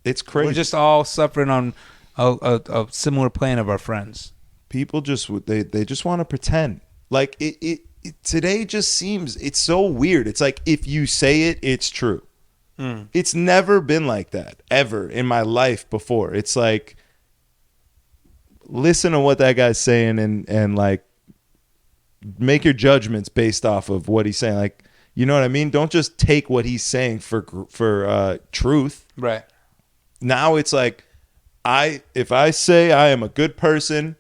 It's crazy. We're just all suffering on a similar plane of our friends. People just they just want to pretend. Like it today just seems it's so weird. It's like if you say it, it's true. It's never been like that ever in my life before. It's like listen to what that guy's saying and like make your judgments based off of what he's saying. Like, you know what I mean? Don't just take what he's saying for truth. Right. Now it's like if I say I am a good person,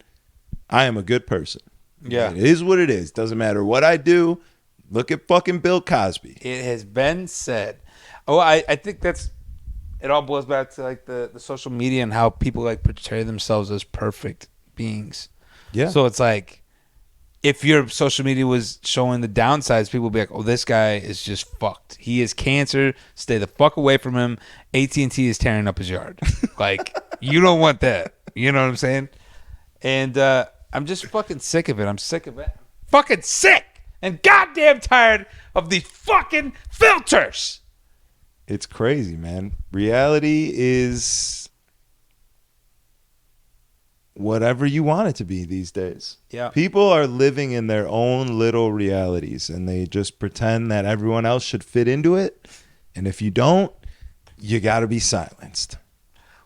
I am a good person. Yeah. It is what it is. Doesn't matter what I do. Look at fucking Bill Cosby. It has been said. Oh, I think it all boils back to like the social media and how people like portray themselves as perfect beings. Yeah. So it's like if your social media was showing the downsides, people would be like, "Oh, this guy is just fucked. He is cancer. Stay the fuck away from him. AT&T is tearing up his yard." Like, you don't want that. You know what I'm saying? And I'm just fucking sick of it. I'm sick of it. Fucking sick and goddamn tired of these fucking filters. It's crazy, man. Reality is whatever you want it to be these days. Yeah. People are living in their own little realities and they just pretend that everyone else should fit into it. And if you don't, you got to be silenced.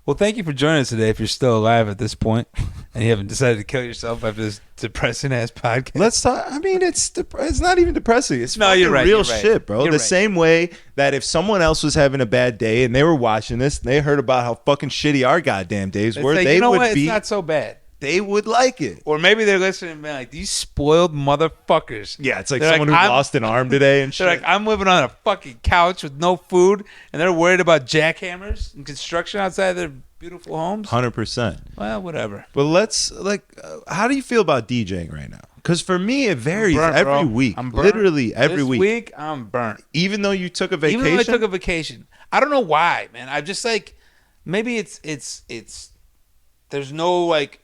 Well, thank you for joining us today if you're still alive at this point and you haven't decided to kill yourself after this depressing-ass podcast. Let's talk. I mean, it's not even depressing. It's you're right, real you're right. shit, bro. You're the right. same way that if someone else was having a bad day and they were watching this and they heard about how fucking shitty our goddamn days were, like, they would what? be. It's not so bad. They would like it. Or maybe they're listening and being like, these spoiled motherfuckers. Yeah, it's like They're someone who lost an arm today and shit. They're like, I'm living on a fucking couch with no food, and they're worried about jackhammers and construction outside their beautiful homes. 100%. Well, whatever. But let's, how do you feel about DJing right now? Because for me, it varies every week. I'm burnt. Literally every week. This week, I'm burnt. Even though you took a vacation? Even though I took a vacation. I don't know why, man. I just like, maybe it's there's no like,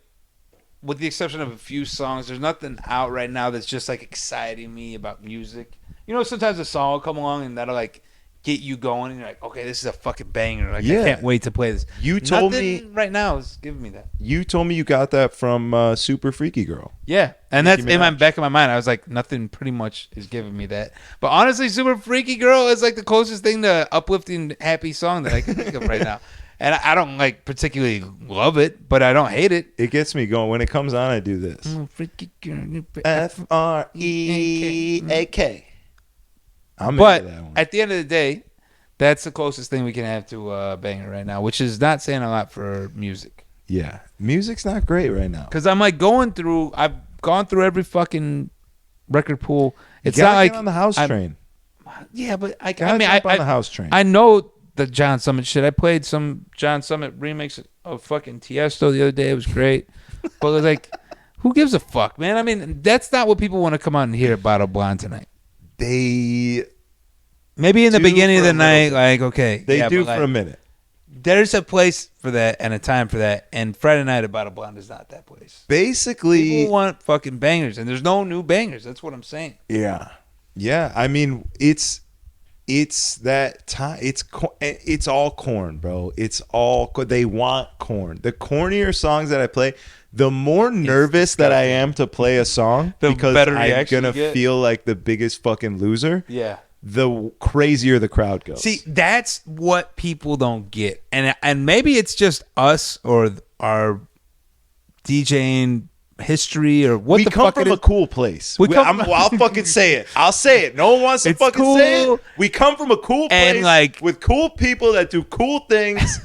with the exception of a few songs, there's nothing out right now that's just like exciting me about music. You know, sometimes a song will come along and that'll like get you going, and you're like, okay, this is a fucking banger. Like, yeah. I can't wait to play this. You told Nothing me right now is giving me that. You told me you got that from Super Freaky Girl. Yeah, and that's in my back of my mind. I was like, nothing pretty much is giving me that. But honestly, Super Freaky Girl is like the closest thing to uplifting, happy song that I can think of right now. And I don't like particularly love it, but I don't hate it. It gets me going. When it comes on, I do this. Freeak. But at the end of the day, that's the closest thing we can have to a banger right now, which is not saying a lot for music. Yeah, music's not great right now. Because I'm like I've gone through every fucking record pool. It's you not like on the house train. Yeah, but I on the house train. I know the John Summit shit. I played some John Summit remix of fucking Tiesto the other day. It was great. But it was like, who gives a fuck, man? I mean, that's not what people want to come out and hear at Bottle Blonde tonight. They maybe in the beginning of the night, like, okay. They do for a minute. There's a place for that and a time for that, and Friday night at Bottle Blonde is not that place. Basically, people want fucking bangers, and there's no new bangers. That's what I'm saying. Yeah. I mean, it's that time. It's all corn, bro. It's all they want corn. The cornier songs that I play, the more nervous that I am to play a song, the because better I'm reaction gonna feel like the biggest fucking loser. Yeah. the crazier the crowd goes. See, that's what people don't get, and maybe it's just us or our DJing history or what we the come fuck from it a is. cool place. I'll fucking say it. I'll say it. No one wants to It's fucking cool. say it. We come from a cool place And, like, with cool people that do cool things.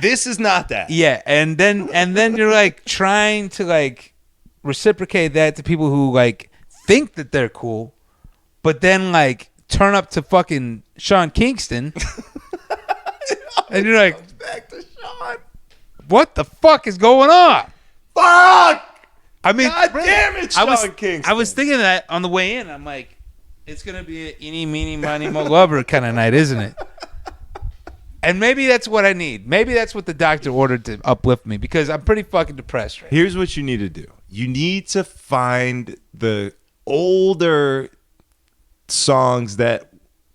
This is not that. Yeah, and then you're like trying to like reciprocate that to people who like think that they're cool, but then like turn up to fucking Sean Kingston, and you're like, Back to Sean. what the fuck is going on? Fuck! I mean, God damn it, Sean Kingston. I was thinking that on the way in. I'm like, it's gonna be an eeny, meeny, miny, mo lover kind of night, isn't it? And maybe that's what I need. Maybe that's what the doctor ordered to uplift me because I'm pretty fucking depressed right now. Here's what you need to do. You need to find the older songs that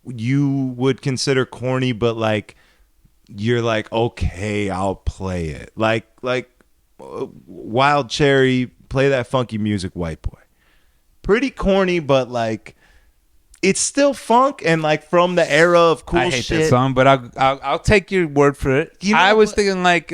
you would consider corny, but like you're like, okay, I'll play it. Like Wild Cherry, play that funky music, White Boy. Pretty corny, but like it's still funk and like from the era of cool I hate shit. that song, but I'll take your word for it. You know I was what? thinking like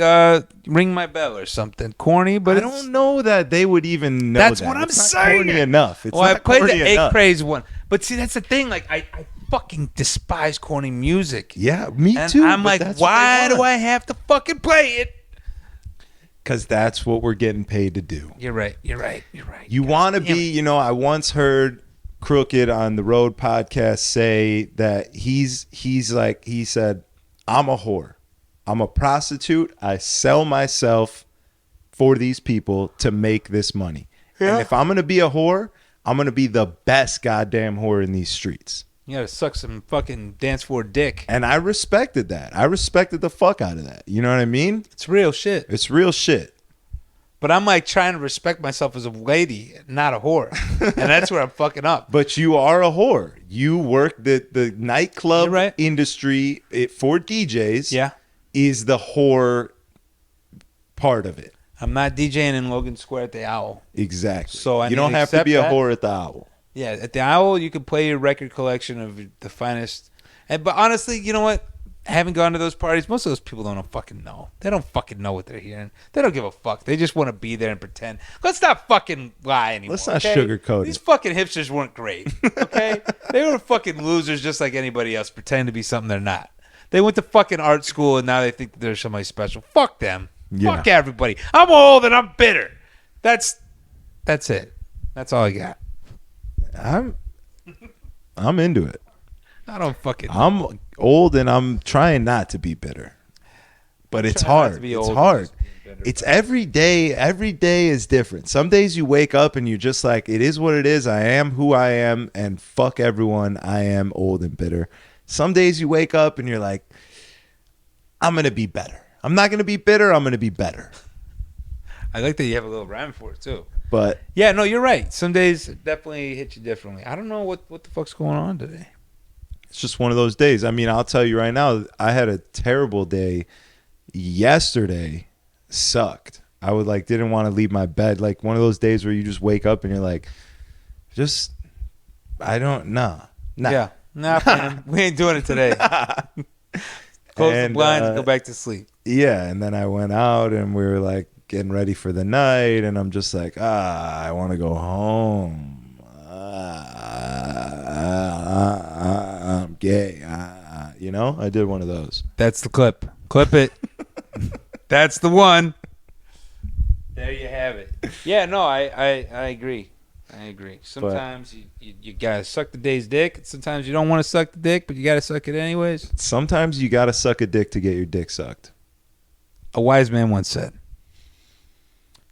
"Ring My Bell" or something corny, but I don't know that they would even know That's that. what I'm It's not saying. corny enough. It's Well, I not played corny the Eight enough. Craze one, but see, that's the thing. Like, I fucking despise corny music. Yeah, me And too. I'm but like, that's what why they do want. I have to fucking play it? Because that's what we're getting paid to do. You're right. You're right. You want to be, I once heard Crooked on the Road podcast say that he said, I'm a whore. I'm a prostitute. I sell myself for these people to make this money. Yeah. And if I'm going to be a whore, I'm going to be the best goddamn whore in these streets. You gotta suck some fucking dance floor dick. And I respected that. I respected the fuck out of that. You know what I mean? It's real shit. It's real shit. But I'm like trying to respect myself as a lady, not a whore, and that's where I'm fucking up. But you are a whore. You work the nightclub You're right. industry for DJs. Yeah. Is the whore part of it. I'm not DJing in Logan Square at the Owl. Exactly. So I you need don't to have to accept be a that. whore at the Owl. Yeah, at the Owl, you can play your record collection of the finest. But honestly, you know what? Having gone to those parties, most of those people don't fucking know. They don't fucking know what they're hearing. They don't give a fuck. They just want to be there and pretend. Let's not fucking lie anymore. Let's not okay? sugarcoat These it. fucking hipsters weren't great. Okay? They were fucking losers just like anybody else, pretending to be something they're not. They went to fucking art school and now they think that they're somebody special. Fuck them. Yeah. Fuck everybody. I'm old and I'm bitter. That's it. That's all I got. I'm into it. I don't fucking. I'm old and I'm trying not to be bitter. But it's Try not to hard. be It's old hard. and just be bitter, It's every day. Every day is different. Some days you wake up and you're just like, it is what it is. I am who I am and fuck everyone. I am old and bitter. Some days you wake up and you're like, I'm going to be better. I'm not going to be bitter. I'm going to be better. I like that you have a little rhyme for it too. But Yeah, no, you're right. Some days definitely hit you differently. I don't know what the fuck's going on today. it's just one of those days. I mean, I'll tell you right now, I had a terrible day. Yesterday sucked. I would didn't want to leave my bed. Like one of those days where you just wake up and you're like, nah. Yeah, nah, man, we ain't doing it today. Close the blinds and go back to sleep. Yeah, and then I went out and we were getting ready for the night, and I'm just like, I want to go home. I'm gay. I did one of those. That's the clip. Clip it. That's the one. There you have it. Yeah, no, I agree. I agree. Sometimes you gotta suck the day's dick. Sometimes you don't want to suck the dick, but you gotta suck it anyways. Sometimes you got to suck a dick to get your dick sucked. A wise man once said.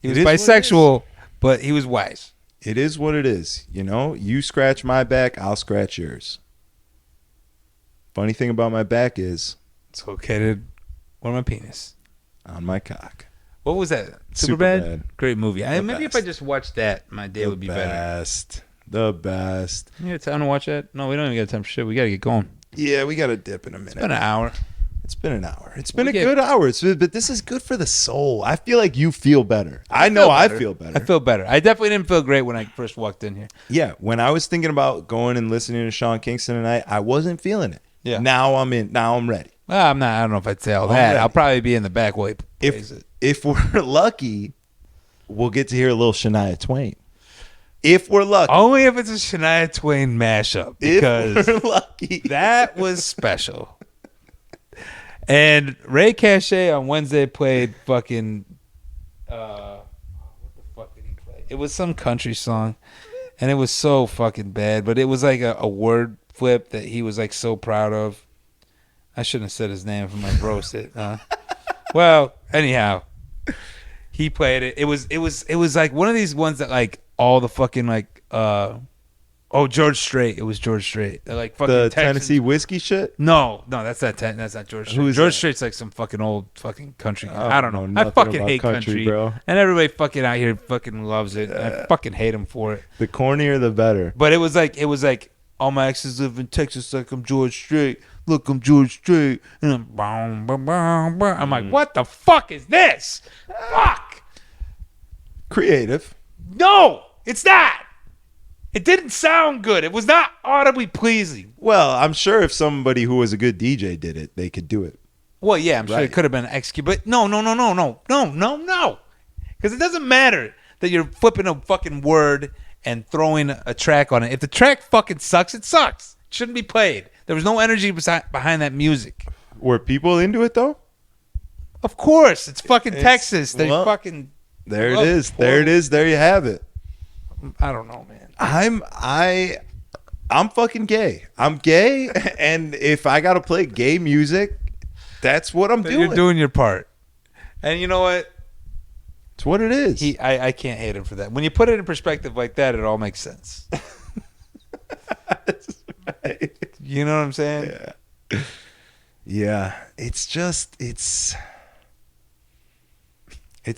He was It is what it bisexual, but he was wise. It is what it is. You scratch my back, I'll scratch yours. Funny thing about my back is It's located on my penis. on my cock. What was that? Superbad. Superbad? Great movie. Maybe if I best. just watched that, my day would be better. The best. You got time to watch that? No, we don't even got time for shit. We got to get going. Yeah, we got to dip in a minute. It's been an hour. It's been an hour. It's been a good hour. But this is good for the soul. I feel like you feel better. I know I feel better. I feel better. I definitely didn't feel great when I first walked in here. Yeah, when I was thinking about going and listening to Sean Kingston tonight, I wasn't feeling it. Yeah. Now I'm in. Now I'm ready. Well, I'm not. I don't know if I'd say all that. Ready. I'll probably be in the back while he plays it. If we're lucky, we'll get to hear a little Shania Twain. If we're lucky. Only if it's a Shania Twain mashup. Because if we're lucky. That was special. And Ray Cache on Wednesday played fucking what the fuck did he play? It was some country song. And it was so fucking bad. But it was like a word flip that he was like so proud of. I shouldn't have said his name if I might roast it. Well, anyhow. He played it. It was like one of these ones that like all the fucking like George Strait. It was George Strait. They're like fucking the Texans. Tennessee whiskey shit. No, that's not George Strait. Who's George that? Strait's like some fucking old fucking country. Oh, I don't know. I nothing fucking about hate country, bro. and everybody fucking out here fucking loves it. I fucking hate him for it. The cornier, the better. But it was like all my exes live in Texas. Like I'm George Strait. Look, I'm George Strait, and I'm boom, boom, boom, boom. I'm like, what the fuck is this? Fuck. Creative. No, it's not. It didn't sound good. It was not audibly pleasing. Well, I'm sure if somebody who was a good DJ did it, they could do it. Well, yeah, I'm sure Right. it could have been executed, but no. Because it doesn't matter that you're flipping a fucking word and throwing a track on it. If the track fucking sucks, it sucks. It shouldn't be played. There was no energy behind that music. Were people into it though? Of course, it's fucking Texas. They fucking. There it is. There it is. There you have it. I don't know, man. I'm fucking gay. I'm gay, and if I gotta play gay music, that's what I'm doing. You're doing your part, and you know what? It's what it is. I can't hate him for that. When you put it in perspective like that, it all makes sense. Right. You know what I'm saying? Yeah. It's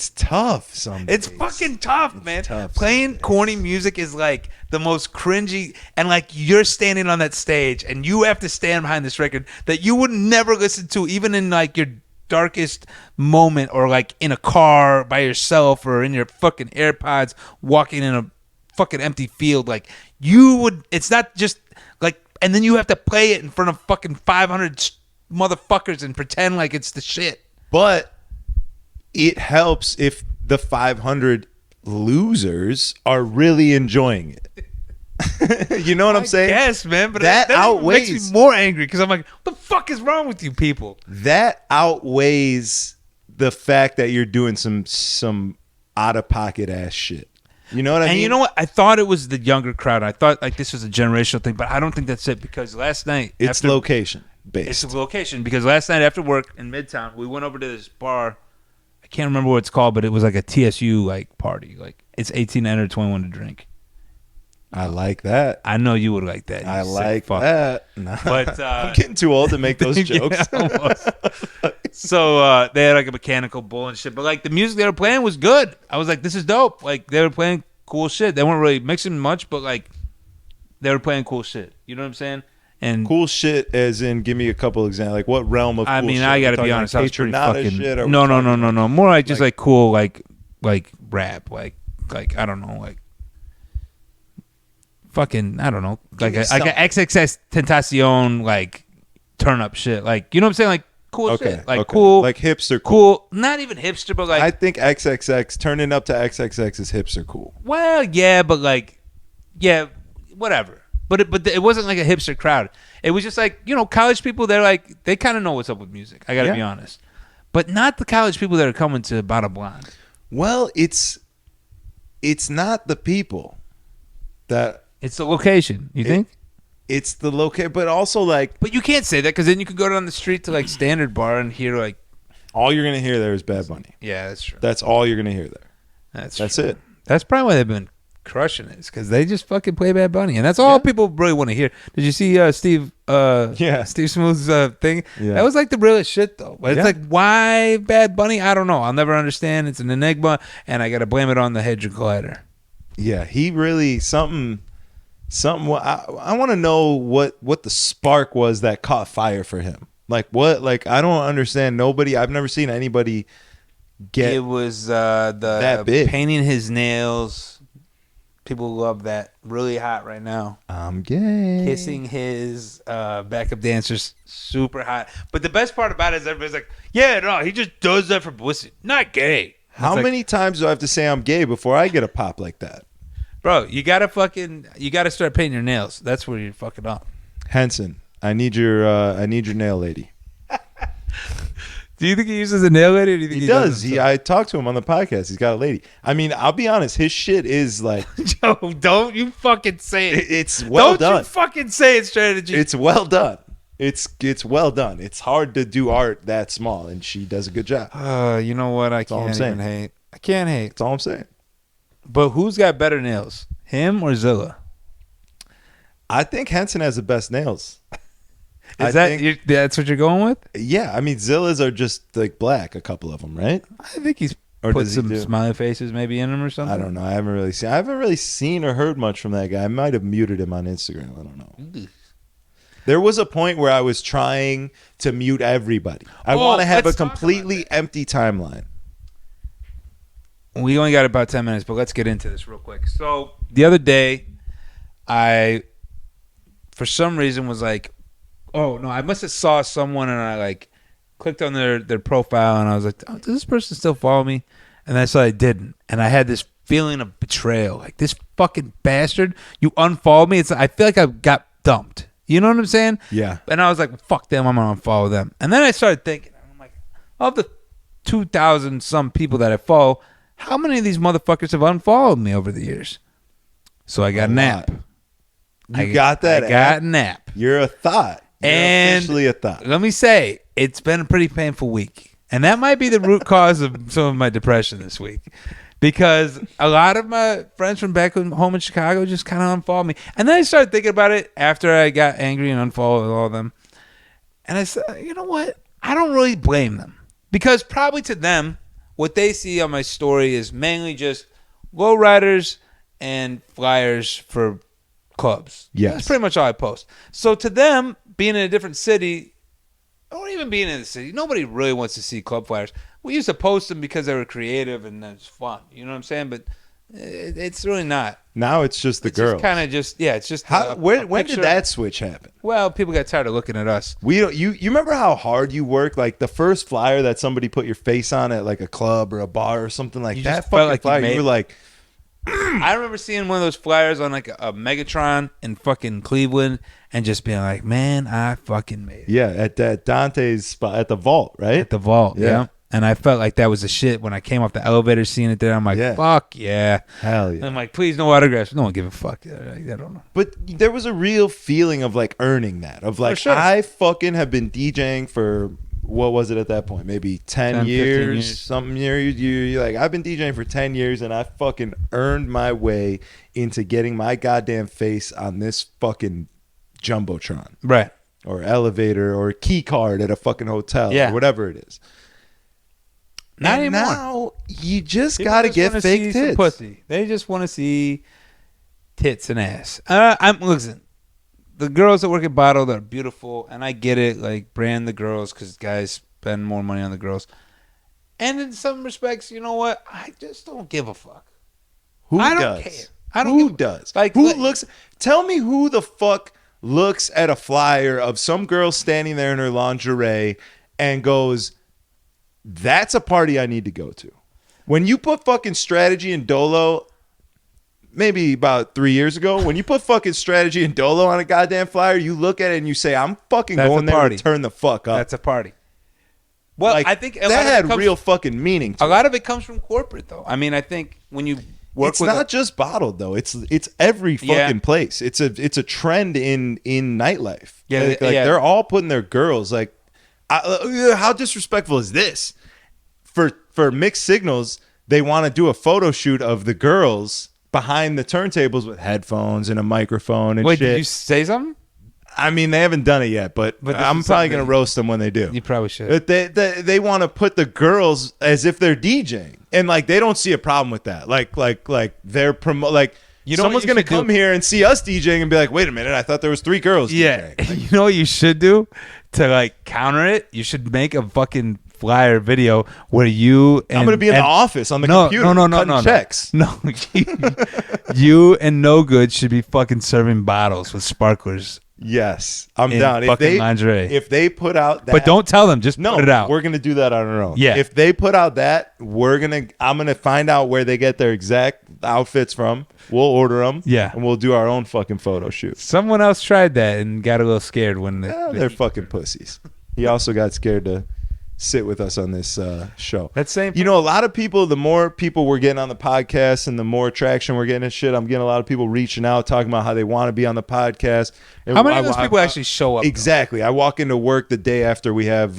tough some days. It's fucking tough, man. tough Playing corny music is like the most cringy, and like you're standing on that stage and you have to stand behind this record that you would never listen to, even in like your darkest moment, or like in a car by yourself, or in your fucking AirPods walking in a fucking empty field. Like you would, it's not just like, and then you have to play it in front of fucking 500 motherfuckers and pretend like it's the shit. But it helps if the 500 losers are really enjoying it. You know what I'm saying? Yes, man. But that outweighs. makes me more angry because I'm like, what the fuck is wrong with you people? That outweighs the fact that you're doing some out of pocket ass shit. You know what I mean? And you know what? I thought it was the younger crowd. I thought like this was a generational thing, but I don't think that's it, because last night it's location based. It's a location, because last night after work in Midtown, we went over to this bar. I can't remember what it's called, but it was like a TSU like party. Like it's 18 to enter, 21 to drink. I like that. I know you would like that. I like that. Nah. But I'm getting too old to make those jokes. So they had like a mechanical bull and shit, but like the music they were playing was good. I was like, this is dope. Like they were playing cool shit. They weren't really mixing much, but like they were playing cool shit. You know what I'm saying? And cool shit, as in, give me a couple examples. Like what realm of? I cool mean, shit? I got to We're be talking honest. like I was pretty Patronata fucking. shit, or No. More like just like cool, like rap, like I don't know, like fucking, I don't know, like a XXX Tentacion, like turn up shit, like, you know what I'm saying, like cool shit, like cool, like hipster cool, not even hipster, but like I think XXX turning up to XXX is hipster cool. Well, yeah, but like, yeah, whatever. But it wasn't like a hipster crowd. It was just like, you know, college people. They're like, they kind of know what's up with music. I got to be honest, but not the college people that are coming to Bada Blonde. Well, it's not the people that. It's the location. You think? It's the location, but also like. But you can't say that, because then you could go down the street to like Standard Bar and hear like. All you're gonna hear there is Bad Bunny. Yeah, that's true. That's all you're gonna hear there. That's true. It. That's probably why they've been crushing it, because they just fucking play Bad Bunny, and that's all people really want to hear. Did you see Steve Smooth's thing? Yeah. That was like the realest shit though. But it's like, why Bad Bunny? I don't know. I'll never understand. It's an enigma, and I got to blame it on the Hadron Collider. Yeah, he really something. I want to know what the spark was that caught fire for him. Like what? Like I don't understand. I've never seen anybody get It was the that big. painting his nails. People love that. Really hot right now. I'm gay. Kissing his backup dancers, super hot. But the best part about it is everybody's like, yeah, no, he just does that for publicity. Not gay. How many times do I have to say I'm gay before I get a pop like that? Bro, you gotta start painting your nails. That's where you're fucking up. Henson, I need your nail lady. Do you think he uses a nail lady? Or do you think He does. I talked to him on the podcast. He's got a lady. I mean, I'll be honest. His shit is like, Joe, don't you fucking say it. It's well done. Don't you fucking say it, strategy. It's well done. It's well done. It's hard to do art that small, and she does a good job. You know what? I all I'm can't saying. even hate. I can't hate. That's all I'm saying. But who's got better nails, him or Zilla? I think Henson has the best nails. That's what you're going with? Yeah, I mean Zilla's are just like black, a couple of them, right? I think he's Or put does he some do? smiley faces maybe in him or something. I don't know. I haven't really seen or heard much from that guy. I might have muted him on Instagram. I don't know. There was a point where I was trying to mute everybody. I want to have a completely empty timeline. We only got about 10 minutes, but let's get into this real quick. So the other day, I, for some reason, was like, oh, no, I must have saw someone and I like clicked on their profile and I was like, oh, does this person still follow me? And that's why I didn't. And I had this feeling of betrayal. Like, this fucking bastard, you unfollowed me. I feel like I got dumped. You know what I'm saying? Yeah. And I was like, fuck them, I'm going to unfollow them. And then I started thinking, I'm like, of the 2,000 some people that I follow, how many of these motherfuckers have unfollowed me over the years? So I got an app. You got that I got an app. You're a thought. You're officially a thought. Let me say, it's been a pretty painful week. And that might be the root cause of some of my depression this week. Because a lot of my friends from back home in Chicago just kind of unfollowed me. And then I started thinking about it after I got angry and unfollowed all of them. And I said, you know what? I don't really blame them. Because probably to them, what they see on my story is mainly just lowriders and flyers for clubs. Yes. That's pretty much all I post. So to them, being in a different city, or even being in the city, nobody really wants to see club flyers. We used to post them because they were creative and it's fun. You know what I'm saying? But it's really not. Now it's just the girls. Kind of just, yeah, it's just. When did that switch happen? Well, people got tired of looking at us. You remember how hard you work? Like the first flyer that somebody put your face on at like a club or a bar or something like that. Fucking like flyer, you were like. I remember seeing one of those flyers on like a Megatron in fucking Cleveland and just being like, man, I fucking made it. Yeah, at that Dante's spot at the vault, right? At the vault, yeah. And I felt like that was the shit when I came off the elevator seeing it there. I'm like, fuck yeah. Hell yeah. And I'm like, please, no autographs. No one give a fuck. I don't know. But there was a real feeling of like earning that. Of like, sure. I fucking have been DJing for, what was it at that point? Maybe 10 years, something years. You're like, I've been DJing for 10 years and I fucking earned my way into getting my goddamn face on this fucking Jumbotron. Right. Or elevator or key card at a fucking hotel or whatever it is. Not and anymore. Now you just got to get fake tits. Pussy. They just want to see tits and ass. Listen, the girls that work at Bottle, they're beautiful, and I get it. Like, brand the girls because guys spend more money on the girls. And in some respects, you know what? I just don't give a fuck. I don't care. Who does? Like, who looks? Tell me who the fuck looks at a flyer of some girl standing there in her lingerie and goes, that's a party I need to go to. When you put fucking Strategy and Dolo, maybe about 3 years ago, when you put fucking Strategy and Dolo on a goddamn flyer, you look at it and you say, I'm fucking going there to turn the fuck up. That's a party. Well, like, I think that had real fucking meaning to it. A lot of it comes from corporate, though. I mean, I think when you work it's not just Bottled, though. It's every fucking place. It's a trend in nightlife. Yeah, like they're all putting their girls like. How disrespectful is this? For mixed signals, they want to do a photo shoot of the girls behind the turntables with headphones and a microphone and shit. Wait, did you say something? I mean, they haven't done it yet, but I'm probably going to roast them when they do. You probably should. They want to put the girls as if they're DJing, and like they don't see a problem with that. Like they're someone's going to come here and see us DJing and be like, wait a minute, I thought there was 3 girls DJing. Like, you know what you should do? to like counter it, you should make a fucking flyer video where you and I'm gonna be in the office on the computer. No, checks. No, you and No Good should be fucking serving bottles with sparklers. Yes, I'm in down. Fucking lingerie. If they put out that, but don't tell them. Just no, put it out. We're gonna do that on our own. Yeah. If they put out that, I'm gonna find out where they get their exact outfits from. We'll order them. Yeah. And we'll do our own fucking photo shoot. Someone else tried that and got a little scared when They're fucking pussies. He also got scared to sit with us on this show. That same. You know, a lot of people, the more people we're getting on the podcast and the more traction we're getting and shit, I'm getting a lot of people reaching out, talking about how they want to be on the podcast. And how many of those people actually show up? Exactly. I walk into work the day after we have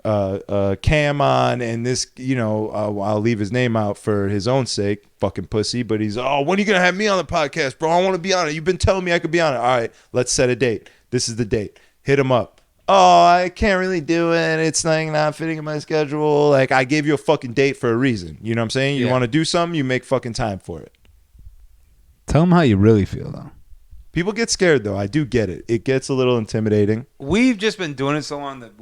Cam on, and this, you know, I'll leave his name out for his own sake, fucking pussy, but he's, oh, when are you going to have me on the podcast, bro? I want to be on it. You've been telling me I could be on it. All right, let's set a date. This is the date. Hit him up. Oh, I can't really do it. It's not fitting in my schedule. Like, I gave you a fucking date for a reason. You know what I'm saying? You want to do something, you make fucking time for it. Tell them how you really feel, though. People get scared, though. I do get it. It gets a little intimidating. We've just been doing it so long that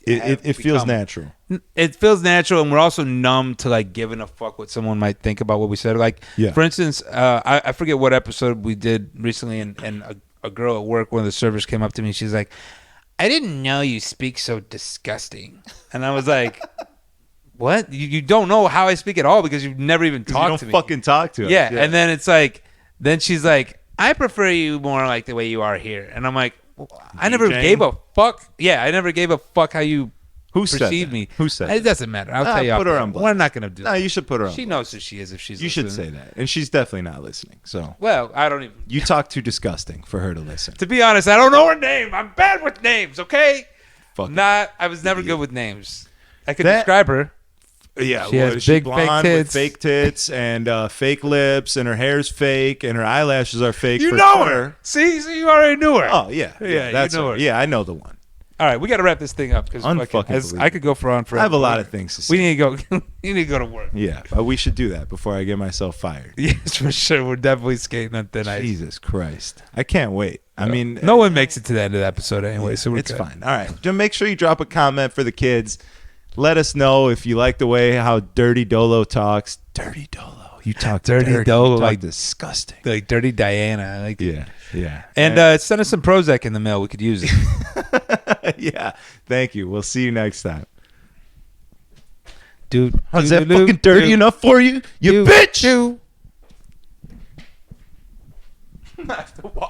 it feels natural. It feels natural, and we're also numb to like giving a fuck what someone might think about what we said. Like, for instance, I forget what episode we did recently, and a girl at work, one of the servers came up to me. She's like, I didn't know you speak so disgusting. And I was like, what? You don't know how I speak at all because you've never even talked to me. You don't fucking talk to us. Yeah. And then it's like, then she's like, I prefer you more like the way you are here. And I'm like, I never gave a fuck. Yeah, I never gave a fuck how you perceive me. Who said it? Doesn't matter. I'll tell you. Put her on blast. We're not going to do that. No, you should put her on She knows who she is if she's You listening. should say that. And she's definitely not listening. So, well, I don't even. You talk too disgusting for her to listen. To be honest, I don't know her name. I'm bad with names, okay? Fuck. I was never good with names. I could describe her. Yeah, she has big fake tits, with fake tits and fake lips, and her hair's fake, and her eyelashes are fake. You for know Twitter. her. See, you already knew her. Oh yeah, that's you know her. her. Yeah, I know the one. All right, we got to wrap this thing up because I could go on forever. I have a lot of things to say. We need to go. You need to go to work. Yeah, but we should do that before I get myself fired. Yes, for sure. We're definitely skating on thin ice. Jesus Christ, I can't wait. I mean, no one makes it to the end of the episode anyway, so it's fine. All right, just make sure you drop a comment for the kids. Let us know if you like the way how Dirty Dolo talks. Dirty Dolo, you talk dirty. Dolo, you talk like disgusting, like Dirty Diana. Like yeah. And send us some Prozac in the mail. We could use it. Yeah, thank you. We'll see you next time. Dude, is that fucking dirty enough for you? You bitch! I have to walk.